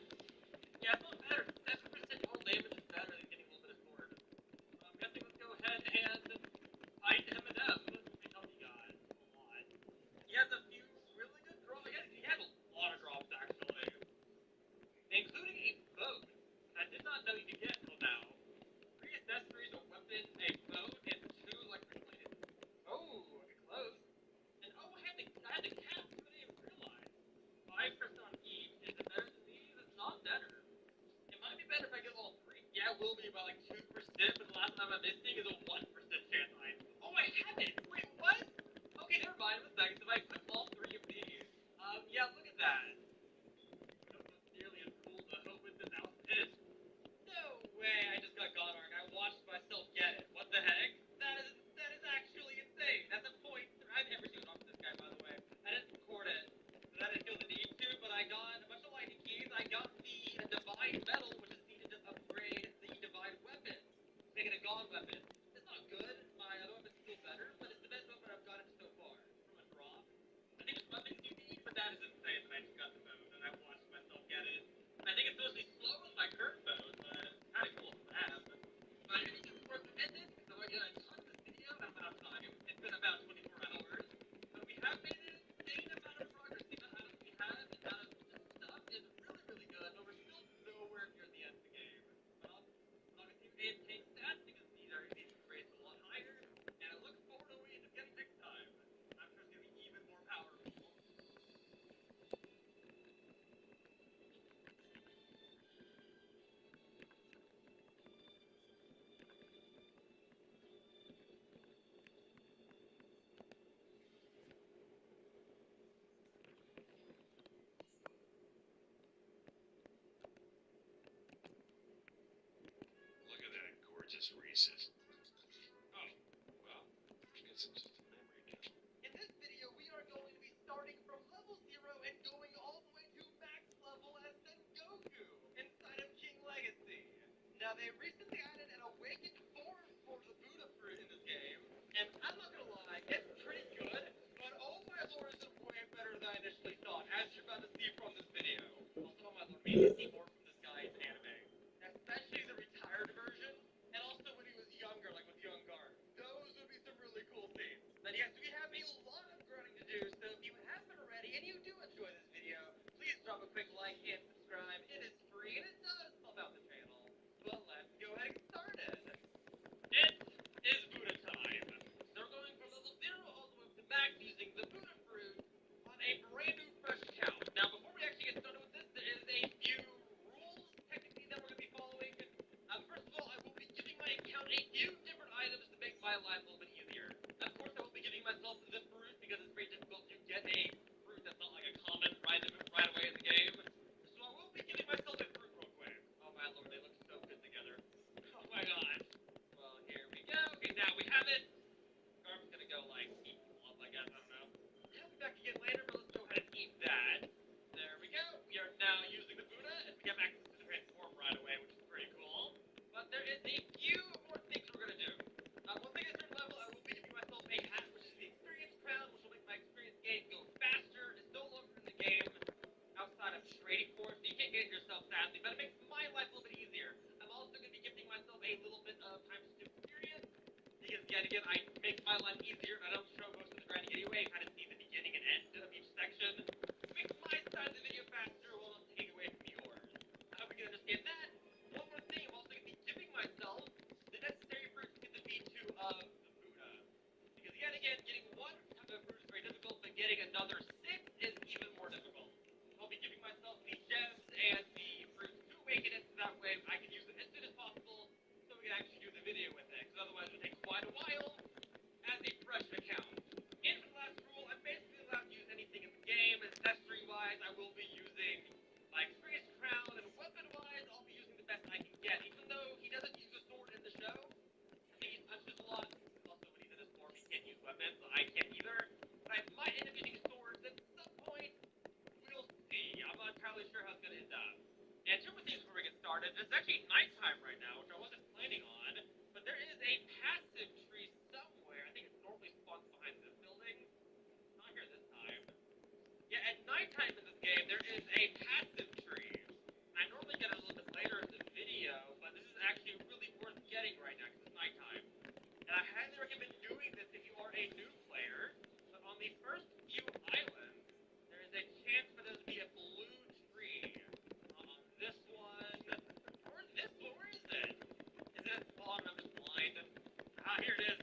Speaker 1: Yeah, it's not better. 7% total damage is better than getting a little bit of sword. I'm guessing let's go ahead and fight Eminem. I tell you guys, a lot. He has a few really good drops. He has a lot of drops, actually. Including a boat. I did not know you could get until now. 3 accessories, a weapon, a boat, and 2 electric blades. Oh, okay, close. And oh, I had the cap. I didn't even realize. 5% on each. Is it better than these? It's not better. It might be better if I get all 3. Yeah, it will be by like 2%, but the last time I missed it is a 1% chance oh, I have it! Wait, what? Okay, never mind. It was nice. If I put all 3 of these, yeah, look at that. Nearly as cool to hope with this outfit. No way! I just got Godark. I watched myself get it. What the heck? That is actually insane. That's a point. I've never seen off this guy, by the way. I didn't record it, so I didn't feel the need to. But I got a bunch of lightning keys. I got the divine metal, which is needed to upgrade the divine weapon, make it a god weapon. It's not good. My other weapon's still better, but it's the best weapon I've gotten so far from a drop. I think it's weapons you need, but that is insane that I just got the bow and I watched myself get it. I think it's supposed to be slow with my current bow, but it's kind of cool to have. But I think it's worth ending, so I got to cut this video out of time. It's been about 24 hours, but we have made an insane amount of progress. The amount we have and out of stuff is really, really good, but we're still nowhere near the end of the game. But I'll continue to take stats because these rates a lot higher, and I look forward to what we end up getting next time. I'm sure it's going to be even more powerful.
Speaker 8: just Reese's.
Speaker 4: Oh, well,
Speaker 8: It's just a memory now.
Speaker 1: In this video, we are going to be starting from level 0 and going all the way to max level as Sengoku inside of King Legacy. Now, they recently added an awakened form for the Buddha fruit in this game, and I'm not gonna lie, it's pretty good, but oh my lord, is it way better than I initially thought, as you're about to see from this video. Also, oh my lord, we need to see more from this guy's anime, especially the retired version, and also when he was younger, like with Young Guard. Those would be some really cool scenes. But yes, we have a lot of grinding to do, so if you haven't already and you do enjoy this video, please drop a quick like and subscribe. It is free and it does help out the channel. But let's go ahead and get started.
Speaker 4: it is Buddha time. So we're going from level 0 all the way up to max using the Buddha fruit on a brand new fresh account. Now, before we actually get started with this, there is a few rules technically that we're going to be following. First of all, I will be giving my account a few different items to make my life a little bit easier. Of course, I will be giving myself the fruit because it's very difficult to get a fruit that's not like a common right away in the game. So I will be giving myself a fruit real quick. Oh my lord, they look so good together. Oh my god. Well, here we go. Okay, now we have it. Garb's gonna go like eat them up, I guess. I don't know. He'll be back again later, but let's go ahead and eat that. There we go. We are now using the Buddha, and we have access to the transform right away, which is pretty cool. But there is a few more things we're gonna do. Once I get a certain level, I will be giving myself a hat, which is the experience crown, which will make my experience gain go faster. It's no longer in the game outside of trading for it, so you can't get it yourself, sadly, but it makes my life a little bit easier. I'm also going to be gifting myself a little bit of times 2 experience, because yet again, I make my life easier, and I don't show most of the grinding anyway, kind of see the beginning and end of each section. It makes my side of the video faster while not taking away from yours. I hope you can understand that. One more thing, I'm also going to be giving myself the necessary fruits to get the V2 of the Buddha. Because yet again, getting one type of fruit is very difficult, but getting another 6 is even more difficult. I'll be giving myself the gems and the fruits to awaken it, so that way I can use them as soon as possible, so we can actually do the video with it, because otherwise it would take quite a while as a fresh account. And for the last rule, I'm basically allowed to use anything in the game. Accessory-wise, I will be using my experience crown, and weapon-wise, I'll be using the best I can get. Even though he doesn't use a sword in the show, I think he punches a lot. Also, when he's in his form, he can't use weapons, so I can't either. But I might end up using swords at some point. We'll see. I'm not entirely sure how it's going to end up. And two more things before we get started. It's actually nighttime right now, which I wasn't planning on, but there is a passive tree somewhere. I think it normally spawns behind this building. Not here this time. Yeah, at nighttime in this game, there is a passive tree. I normally get it a little bit later in the video, but this is actually really worth getting right now because it's nighttime. And I highly recommend doing this if you are a new player. But on the first few islands, there is a chance for there to be a blue tree. This one, or this one, where is it? Is it at the bottom? I'm just blind. Here it is.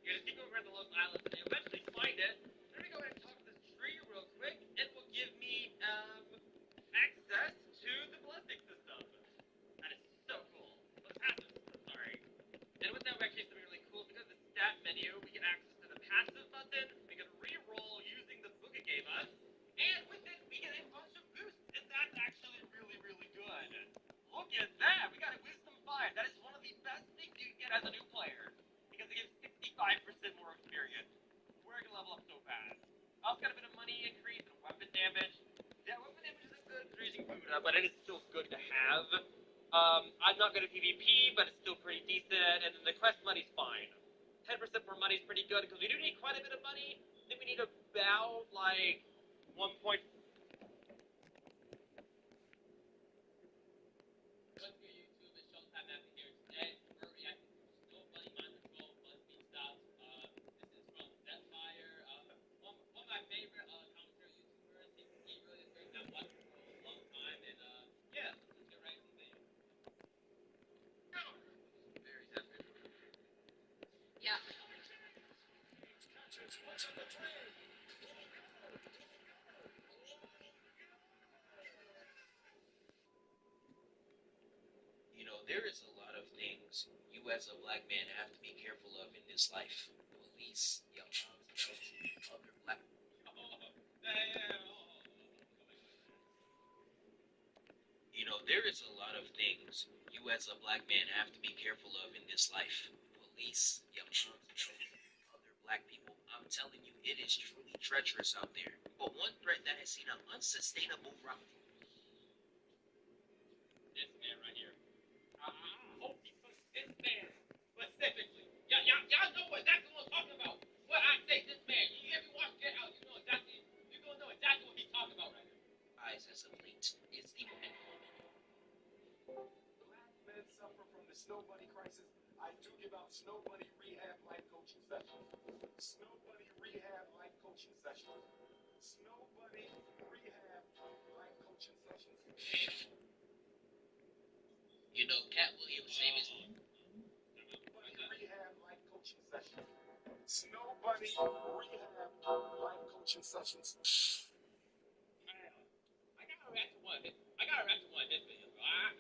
Speaker 4: You just keep going around the local islands and you eventually find it. Let me go ahead and talk to this tree real quick. It will give me access to the blessing system. That is so cool. Well, the passive system, sorry. And with that, we actually have something really cool. Because of the stat menu, we get access to the passive button. We can re-roll using the book it gave us. And with it, we get a bunch of boosts. And that's actually really, really good. Look at that. We got a Wisdom 5. That is one of the best things you can get as a new player. Because it gives 65% more experience. We're going to level up so fast. I also got a bit of money increase and weapon damage. Yeah, weapon damage isn't good for using Buddha, but it is still good to have. I'm not good at PvP, but it's still pretty decent, and then the quest money's fine. 10% more money is pretty good, because we do need quite a bit of money. I think we need about, like, 1. What's good, YouTube? It's Showtime Epic here today. We're reacting to Snow Bunny Mind Control BuzzFeed Stops. This is from Deathfire, one of my favorite commentary YouTubers. He really is great. I've watched him for a long time, and yeah, let's get right into the video. Very happy.
Speaker 7: Yeah.
Speaker 10: You know, there is a lot of things you as a black man have to be careful of in this life. Police, your moms, other black. You know, there is a lot of things you as a black man have to be careful of in this life. Police, your moms, other black people. I'm telling you, it is truly treacherous out there. But one threat that has seen an unsustainable route.
Speaker 4: This man right here. I hope he puts this man specifically. Y'all know exactly what I'm talking about. What I say, this man. You ever watch Get Out, you're gonna know exactly what he's talking about right here.
Speaker 10: Eyes as of late is the
Speaker 2: Black men suffer from the snow bunny crisis. I do give out snow bunny rehab life coaching sessions. Snow bunny rehab life coaching sessions. Snow bunny rehab life coaching sessions.
Speaker 10: You know, Cat Williams famously.
Speaker 2: Bunny rehab life coaching sessions. Snow bunny rehab life coaching sessions.
Speaker 4: I gotta react to one of his videos, bro. I'm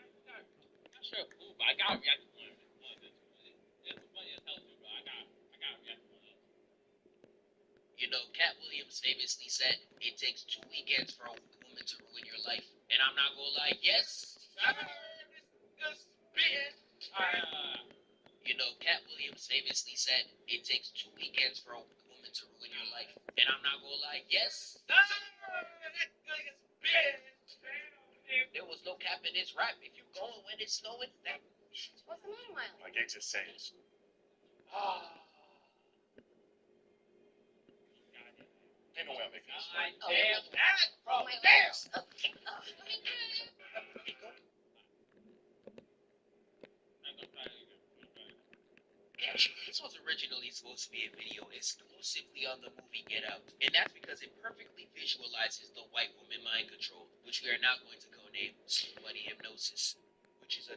Speaker 4: not sure who, but I gotta react to one of his It's funny as hell too, bro. I gotta react to one of those.
Speaker 10: You know, Cat Williams famously said, it takes 2 weekends for a woman to ruin your life. And I'm not gonna lie, yes. You know, Cat Williams famously said, it takes 2 weekends for a woman to ruin your life. And I'm not gonna lie, yes. There was no cap in this rap. If you going when it's snowing, that.
Speaker 9: What's the matter, Miley?
Speaker 2: Like I just said. Ain't no way I'm making this right.
Speaker 4: Damn that
Speaker 9: Oh,
Speaker 4: from
Speaker 9: my
Speaker 4: there.
Speaker 9: lips. Okay.
Speaker 10: Actually, this was originally supposed to be a video exclusively on the movie Get Out, and that's because it perfectly visualizes the white woman mind control, which we are now going to codename Slow Bunny Hypnosis, which is a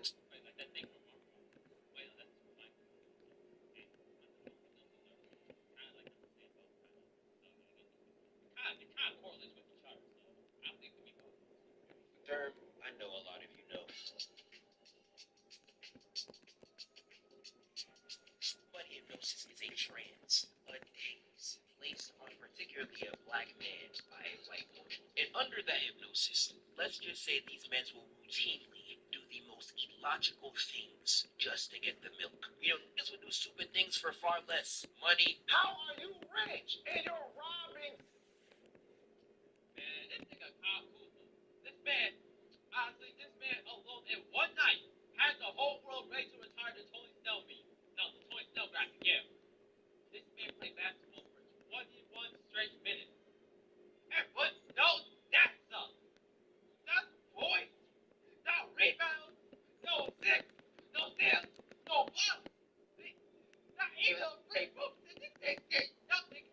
Speaker 10: term I know a lot of you know. But hypnosis is a trance, a daze, placed on particularly a black man by a white woman. And under that hypnosis, let's just say these men will routinely do the most illogical things just to get the milk. You know, niggas would do stupid things for far less money.
Speaker 2: How are you rich and you're robbing?
Speaker 4: Man, this nigga Kyle Kuzma. This man, honestly, this man alone in one night had the whole world ready to retire the Tony Snell meme. No, the Tony Snell graphic, yeah. This man played basketball for 21 straight minutes. And put no stats up. Not points, not rebounds, no assists, no steals, no blocks. Not even a free book. This nothing.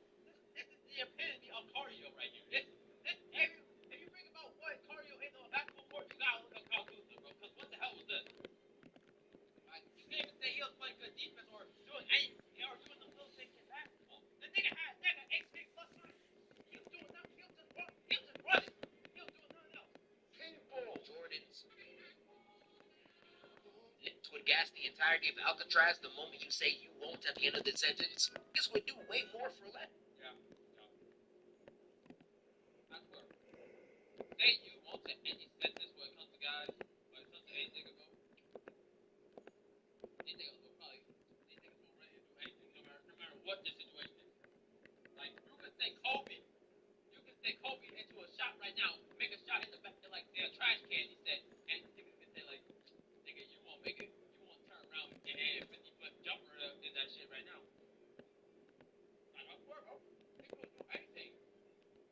Speaker 4: This is the epitome of cardio right here. If you bring about what cardio is on a basketball court, you gotta look up Kyle Kuzma, bro. Because what the hell was this? You can't even say he was playing good defense or doing the little things in basketball. The nigga had 8 plus size. He was doing nothing. He was just running. He was doing nothing else.
Speaker 10: People, Jordans would gas the entirety of Alcatraz the moment you say you won't at the end of the sentence. This would do way more for less.
Speaker 4: Yeah. I swear. Say you won't at any sentence when it comes to guys, when it comes to any nigga, bro. These niggas will ready to do anything, no matter what the situation is. Like, you can say Kobe into a shot right now, make a shot in the back, like, in a trash can, he said, and niggas can say, like, nigga, you won't make it, you won't turn around and hit a 50-foot jumper in that shit right now. Like, I swear, bro, niggas will do anything.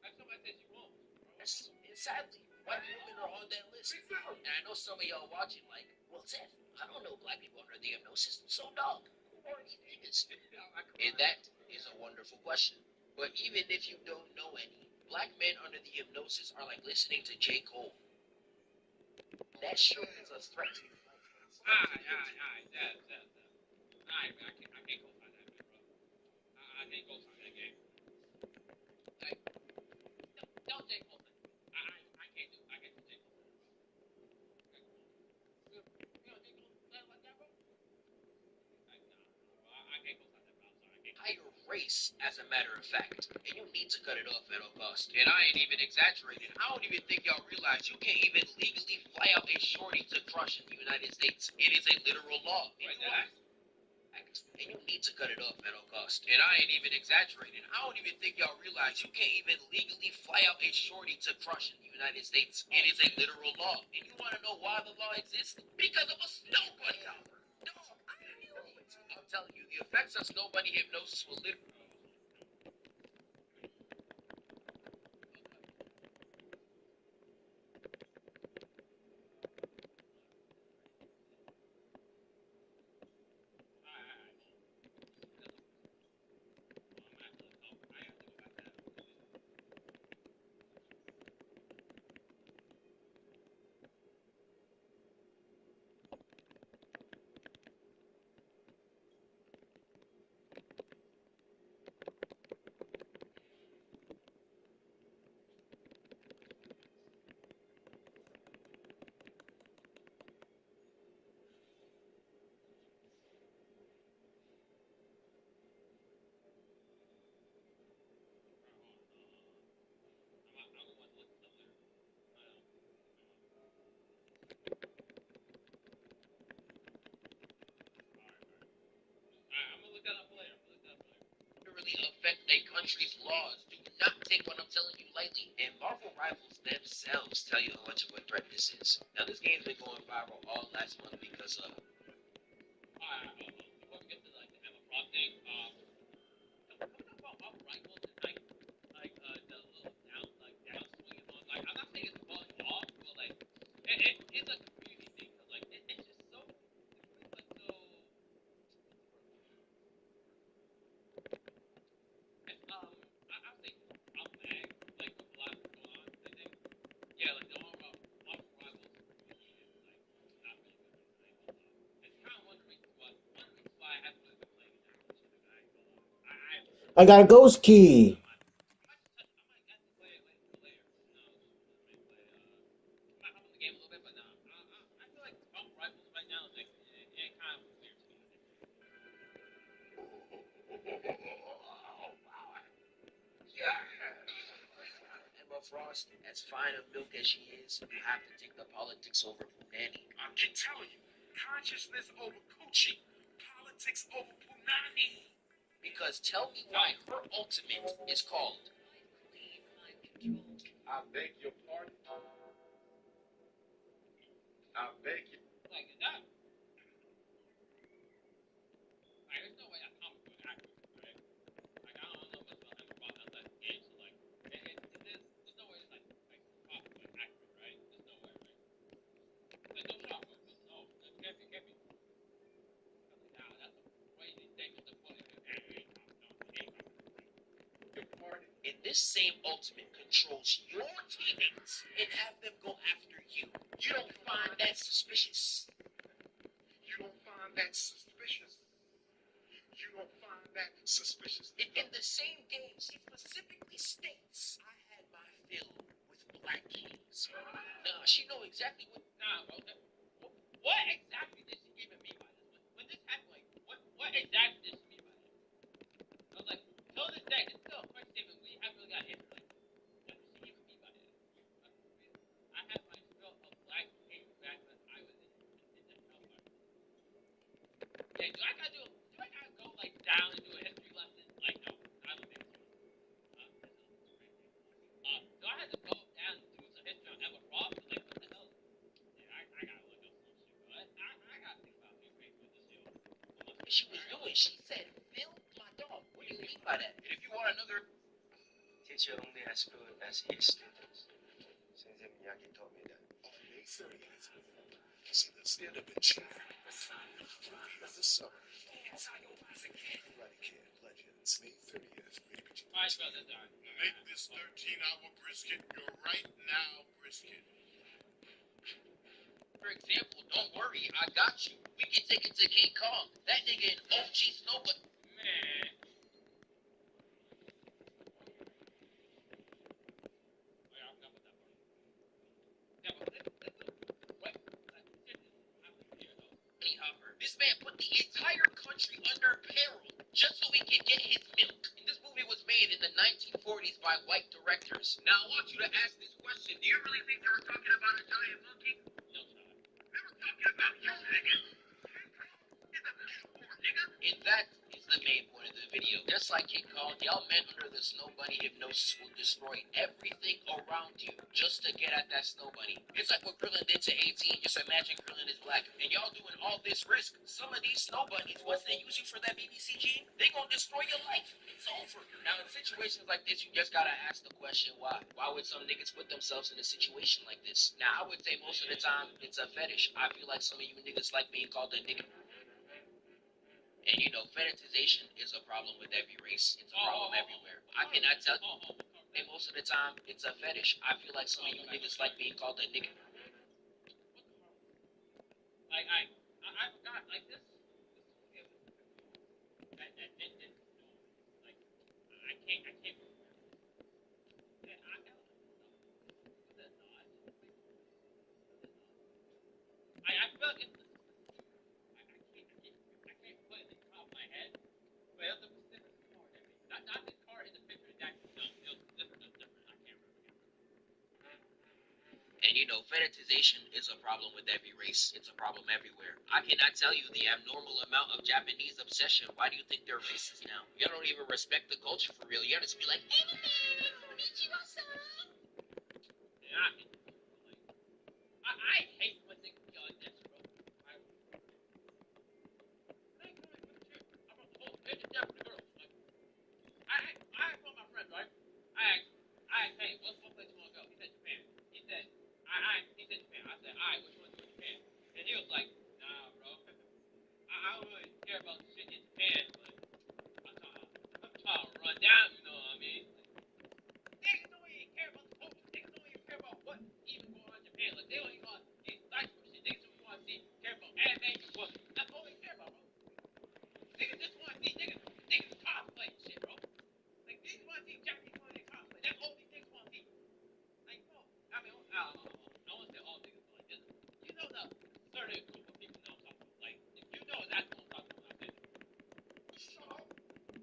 Speaker 4: Like somebody says you won't, bro.
Speaker 10: And sadly, white women are on that list. And I know some of y'all watching like, well, Seth, I don't know black people under the hypnosis. So, dog, who are these niggas? And that is a wonderful question. But even if you don't know any, black men under the hypnosis are like listening to J. Cole. That sure is a threat to your life.
Speaker 4: Alright, that. Alright, man, I can't co-sign that, man, bro. I can't co-sign that game. Like, don't J. Cole sign it. I can't do J. Cole sign it, bro. You know J. Cole sign like that, bro? Like, nah, bro, I can't co-sign that, bro. I'm sorry, I can't.
Speaker 10: Higher race, as a matter of fact, and you need to cut it off at all costs. And I ain't even exaggerating. I don't even think y'all realize you can't even legally fly out a crush in the United States. It is a literal law.
Speaker 4: Like that?
Speaker 10: And you need to cut it off at all costs. And I ain't even exaggerating. I don't even think y'all realize you can't even legally fly out a shorty to crush in the United States. It is a literal law. And you want to know why the law exists? Because of a snow bunny hopper. Dog, I knew it. I'm telling you, the effects of snow bunny hypnosis will literally...
Speaker 4: I'm gonna look that up later.
Speaker 10: literally affect a country's laws. Do not take what I'm telling you lightly. And Marvel Rivals themselves tell you how much of a threat this is. Now, this game's been going viral all last month because of...
Speaker 4: Before we get to like the Emma Frost thing, can we talk about Marvel Rivals and the little downswing on, like, I'm not saying it's falling off, but like it's a community thing, cause like it's just so I think I'm mad like with a lot of going on. I think like the overall Marvel Rivals community is like not really good. It's kind of one of the reasons why I haven't really been playing it that much.
Speaker 6: I got a ghost key.
Speaker 10: Emma Frost, as fine of milk as she is, you have to take the politics over Punani.
Speaker 2: I can tell you, consciousness over coochie, politics over punani.
Speaker 10: Because tell me why her ultimate is called
Speaker 7: Clean mind control.
Speaker 2: I beg your pardon. I beg you.
Speaker 4: Like that. Like, there's no way that comic book accurate, right? Like, I don't know much about Emma Frost outside the game, so like, there's no way it's like comic book accurate, right? There's no way, right? Like, no shot, no, it can't be. Nah, that's a crazy statement to put in there.
Speaker 2: Your pardon.
Speaker 10: in this same ultimate controls your teammates and have them go after you. You don't find that suspicious?
Speaker 2: You don't find that suspicious? You don't find that suspicious?
Speaker 10: In the same game, she specifically states, I had my fill with black keys. Nah, she know exactly what...
Speaker 4: Nah, bro. What exactly did she even mean by this? When this happened, like, what exactly did she mean by this? I was like, till this day, it's still a question statement. We haven't really got an answer. Like, what did she even mean by that? I had my fill of black keys back when I was in the hellfire. Yeah, do I gotta go, like, down and do a history lesson? Like, no, I don't think so. Do I have to go down and do some history on Emma Frost? Like, what the hell? Yeah, I gotta look up some shit, bro. I gotta think about new ways with this deal.
Speaker 10: What she was doing, she said, Phil, my dog. What do you mean by that? And if you want another... Teacher only as good as his students.
Speaker 2: 선생님 이야기 taught me that. See, the stand up in chief. Of the summer. Karate Kid Legends. May 30th.
Speaker 4: Alright, bro, that's alright.
Speaker 2: Make this 13-hour brisket your right now brisket.
Speaker 10: For example, don't worry, I got you. We can take it to King Kong. That nigga in OG Snow, but...
Speaker 4: Man.
Speaker 10: This man put the entire country under peril just so he could get his milk. And this movie was made in the 1940s by white directors. Now I want you to ask this question. Do you really think they were talking about a giant monkey?
Speaker 4: No shot.
Speaker 10: They were Yo, just like King Kong, y'all men under the Snow Bunny hypnosis will destroy everything around you just to get at that Snow Bunny. It's like what Krillin did to 18. Just imagine Krillin is black. And y'all doing all this risk. Some of these Snow Bunnies, once they use you for that BBC gene, they gonna destroy your life. It's over. Now, in situations like this, you just gotta ask the question, why? Why would some niggas put themselves in a situation like this? Now, I would say most of the time, it's a fetish. I feel like some of you niggas like being called a nigga. And you know, fetishization is a problem with every race. It's a problem everywhere. I cannot tell you. And most of the time, it's a fetish. I feel like some of you niggas like being called a nigga.
Speaker 4: I forgot, like this. I can't. I felt it. I can't put it in the top of my head. But it was a specific car that made. Not this car in the picture. That no, it was different. I can't remember.
Speaker 10: And you know, fetishization is a problem with every race. It's a problem everywhere. I cannot tell you the abnormal amount of Japanese obsession. Why do you think they're racist now? You don't even respect the culture for real. You just be like, hey,
Speaker 4: I hate when they go like this, bro. I asked one of my friends, right? I asked, hey, what place you want to go? He said Japan. He said, he said Japan. I said, alright, which one's Japan? And he was like, nah, bro. I don't really care about the shit in Japan, but I'm trying to run down, you know what I mean? Niggas don't even care about the culture. Niggas don't even care about what even going on in Japan. Like, they don't even want to see life or shit. Niggas just want to see, care about anime and what. That's all they care about, bro. Niggas just want to see niggas cosplay and shit, bro. Like, niggas want to see Japanese want to cosplay. That's all these niggas want to see. Like, bro, I mean, I won't say all niggas, but like, you know the certain group of people know what I'm talking about. Like, if you know that's what I'm talking about, then shut up.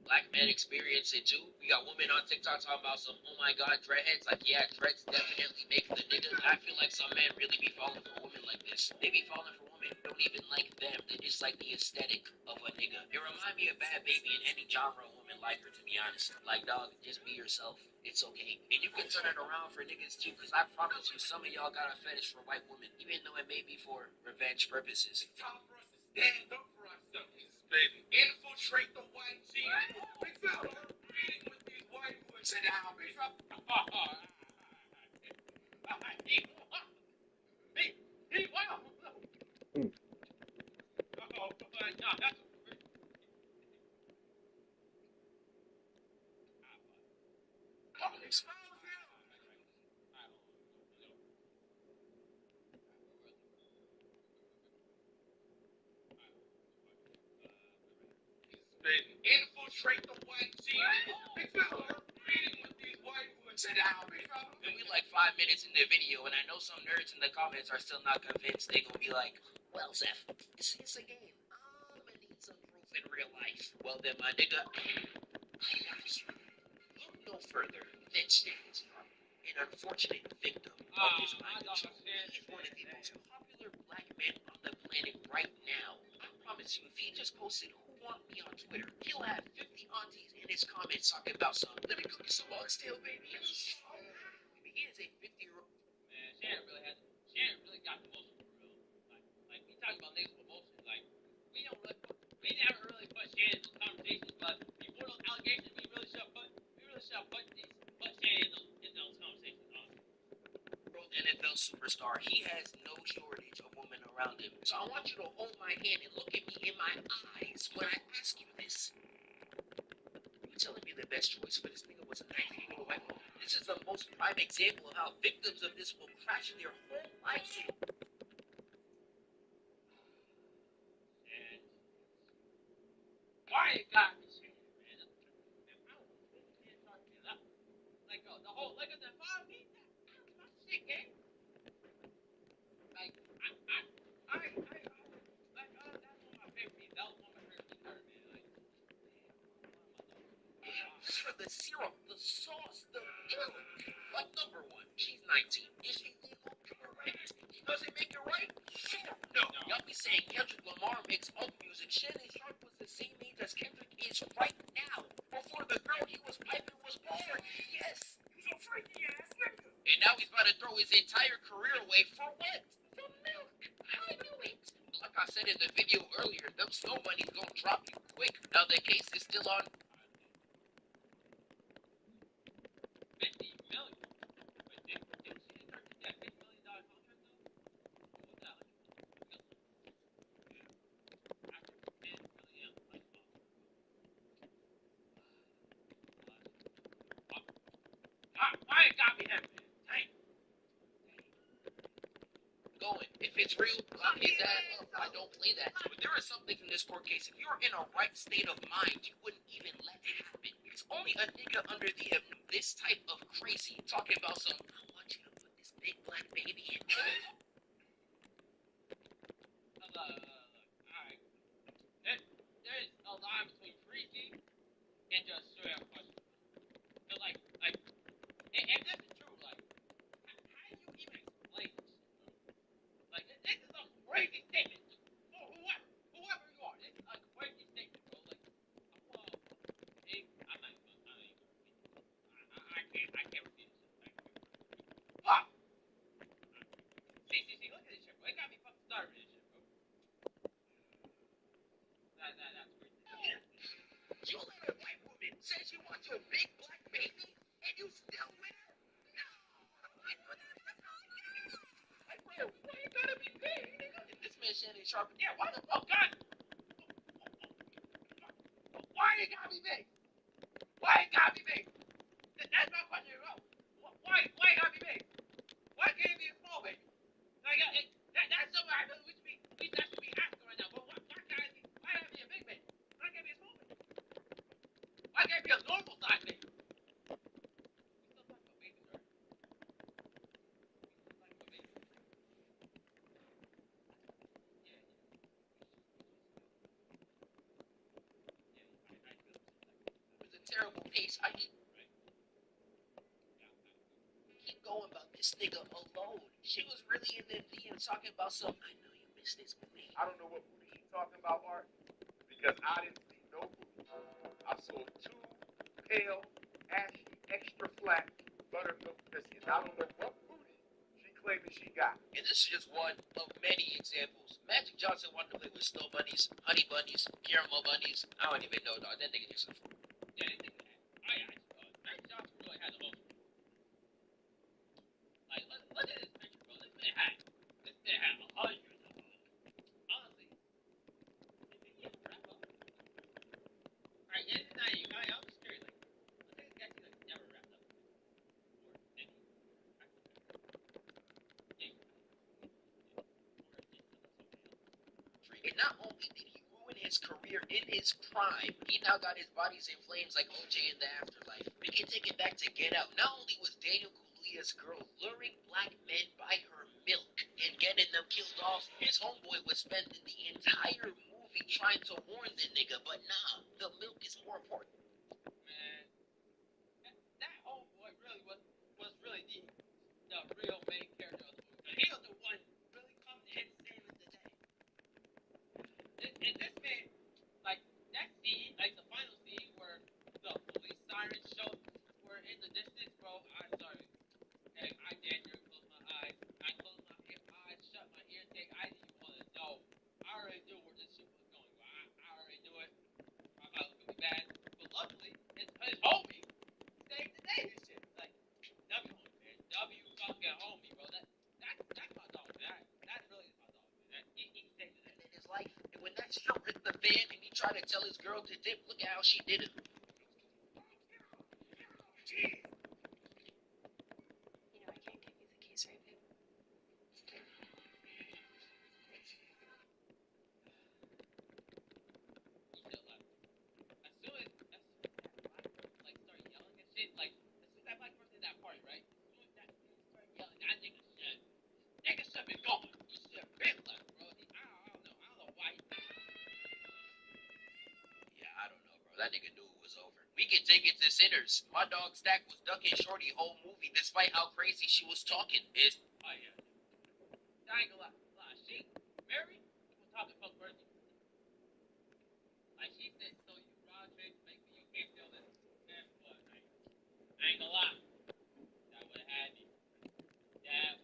Speaker 10: black men experience it too. We got women on TikTok talking about some, oh my god, dreadheads. Like, yeah, dreads definitely make the nigga. I feel like some men really be falling for women like this. They be falling for women who don't even like them. They just like the aesthetic of a nigga. It remind me of Bad Baby and any genre women like her, to be honest. Like, dog, just be yourself. It's okay. And you can turn it around for niggas too, because I promise you, some of y'all got a fetish for white women, even though it may be for revenge purposes.
Speaker 2: It's time for us to stand up for ourselves, baby. Infiltrate the white team. Big fella, reading with these white boys. Sit down, big fella.
Speaker 4: Wow. That's
Speaker 2: Come on, expose him. Baby, infiltrate the white team. Big fella, reading with these white boys. Sit down, big fella.
Speaker 10: And we like 5 minutes in the video, and I know some nerds in the comments are still not convinced. They gonna be like, well, Zeph, it's a game. I'm gonna need some proof in real life. Well then, my nigga, I got you. Look no further than Stans, an unfortunate victim of this mind control. He is one of the most popular black men on the planet right now. I promise you, if he just posted who want me on Twitter, he'll have 50 aunties in his comments talking about some, let me cook you some oxtail, baby. He is a 50-year-old.
Speaker 4: Man, Shannon really got the motion for real. Like we talking about niggas with motion. Like, we never really put Shannon in those conversations, but before those allegations, we really should put Shannon in those conversations, honestly.
Speaker 10: NFL superstar, he has no shortage of women around him. So I want you to hold my hand and look at me in my eyes when I ask you this. You telling me the best choice for this nigga was a 19-year-old white woman? This is the most prime example of how victims of this will crash their whole lives.
Speaker 4: And why it got me Shannon, man? I don't know what the man talking about. Like, the whole, like, the five me, that's my shit, gang. Like, that's one of my favorite memes. That was one of my favorite memes ever, man. Like,
Speaker 10: For the syrup, the sauce, the milk. Like, number one, she's 19. Is she legal? Correct. Does it make it right? Sure. No. Y'all be saying Kendrick Lamar makes alt music. Shannon Sharp was the same age as Kendrick is right now. throw his entire career away for what? For milk. I knew it. Like I said in the video earlier, them snow bunnies gonna drop you quick. Now the case is still on.
Speaker 4: 50 million. Wait, didn't she start to get $50 million contract though? What was that? After 10 million, like, why it got me that man? Dang.
Speaker 10: Going. If it's real, lock his ass up. I don't play that. But there is something in this court case. If you're in a right state of mind, you wouldn't even let it happen. It's only a nigga under this type of crazy talking about some, I want you to put this big black baby in.
Speaker 4: Look, alright. There's a line between freaky and just straight up question. So like, and this is true, like, how do you even explain this shit, bro? Like, this is a crazy statement. For whoever you are, this is a crazy statement, bro. Like, well, I'm not even gonna repeat it. I can't repeat this shit. Fuck! See, look at this shit, bro. It got me fucking started with this shit, bro. That's crazy.
Speaker 10: You let a white woman say she wants your big black baby, and you still with her? No! Like, bro, why you gotta be big, nigga? And this man Shannon Sharp, yeah, why the fuck, God? Why you gotta be big? Why you gotta be big? That's my question, bro. Why you gotta be big? Why can't it be a small baby? Like, that's something I really should be asking right now. But why gotta be a big baby? Why can't it be a small baby? Why can't it be a normal size baby? We still talking about babies, right? We still talking about babies. Yeah. It was a terrible pace. I keep going about this nigga alone. She was really in the DMs talking about something. I know you missed this movie.
Speaker 2: I don't know what booty she's talking about, Art, because I didn't see no booty. I saw 2 pale, ashy, extra flat buttermilk biscuits. I don't know what booty she claiming she got.
Speaker 10: And this is just one of many examples. Magic Johnson wanted to play with snow bunnies, honey bunnies, caramel bunnies. I don't even know, dog. That nigga did some.
Speaker 4: Yeah, they think that. Magic Johnson really had the most. Like, look at this picture, bro. This man had 100 of them. Honestly, did he ever wrap up? Alright, yeah, now I'm just curious. Like, I think this guy never wrapped up. Or did he?
Speaker 10: And not only did he ruin his career in his prime, he now got his bodies in flames like OJ in the afterlife. We can take it back to Get Out. Not only was Daniel Kaluuya's girl luring black men by her milk and getting them killed off, his homeboy was spending the entire movie trying to warn the nigga, but nah, the milk is more important.
Speaker 4: Man, that homeboy really was really the real main character of the movie. He was the one really coming in saving the day. And this man, like, that scene, like the final scene where the police sirens were in the distance, bro, I'm sorry. Okay, I damn near closed my eyes. I closed my eyes, shut my ears, I didn't even want to know. I already knew where this shit was going, bro. I already knew it. I thought it was going to be bad. But luckily, his homie saved the day and shit. Like, W homie, man. W fucking homie, bro. That's my dog, man. That really is my dog, man. He saved the day.
Speaker 10: In his life, and when that shit hit the fan and he tried to tell his girl to dip, look at how she did it.
Speaker 5: You know, I can't give you the keys right now.
Speaker 4: He still left. As soon as that black person, like, started yelling and shit, like, as soon as that black person did that party, right? As soon as that dude started yelling, that nigga should have been gone. He should have been left, bro. I don't know why he did that.
Speaker 10: Yeah, I don't know, bro. That nigga knew it was over. We can take it to sinners. My dog Stack was ducking Shorty whole movie despite how crazy she was talking.
Speaker 4: Oh, yeah. I ain't gonna lie. She, Mary, was talking fuck birthday. Like, she said, so you Roderick, like, you can't tell this. Guess what? I ain't gonna lie. That would have had me. That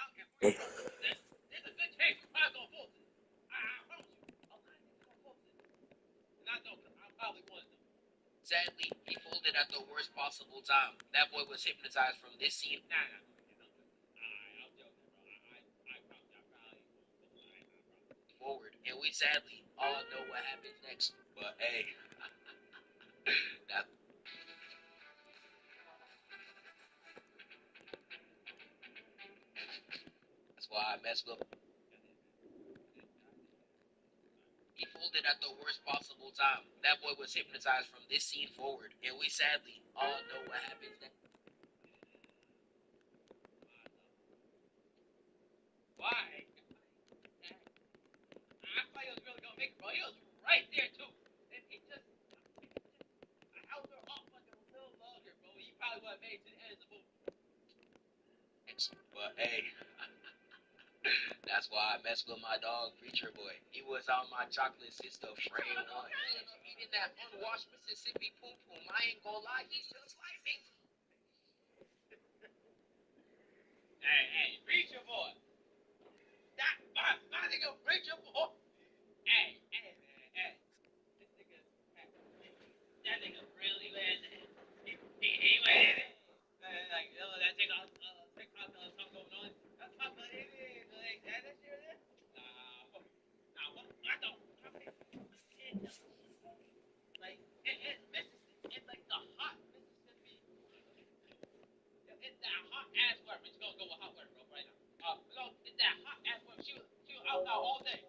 Speaker 4: don't care where you're from. There's a good chance you're probably gonna pull this. I promise you. A lot of niggas gonna pull this. And I know, because I'm probably one of them.
Speaker 10: Sadly, he folded at the worst possible time. That boy was hypnotized from this scene
Speaker 4: Nah. I'm joking, bro. I promise you, I probably won't.
Speaker 10: forward, and we sadly all know what happens next. But hey, that, that's why I mess with. He folded at the worst possible time. That boy was hypnotized from this scene forward, and we sadly all know what happens next.
Speaker 4: Why? I thought he was really gonna make it, bro. He was right there too. And it just, I held her off like a little longer, bro. He probably would have made it to the end of the movie.
Speaker 10: But hey, that's why I mess with my dog, Preacher Boy. He was on my chocolate sister frame one. Eating that unwashed Mississippi poom poom. I ain't gonna lie, he's just like me.
Speaker 4: Hey, Preacher Boy. My nigga Preacher Boy. Hey. This nigga, that nigga really went in. He went in. Like, that TikTok song going on. That's not what it is. Like, that shit is. What the fuck? Like, it's Mississippi. It's like the hot Mississippi. It's that hot ass weather. We're just gonna go with hot weather, bro, right now. It's that hot ass weather. She was out all day.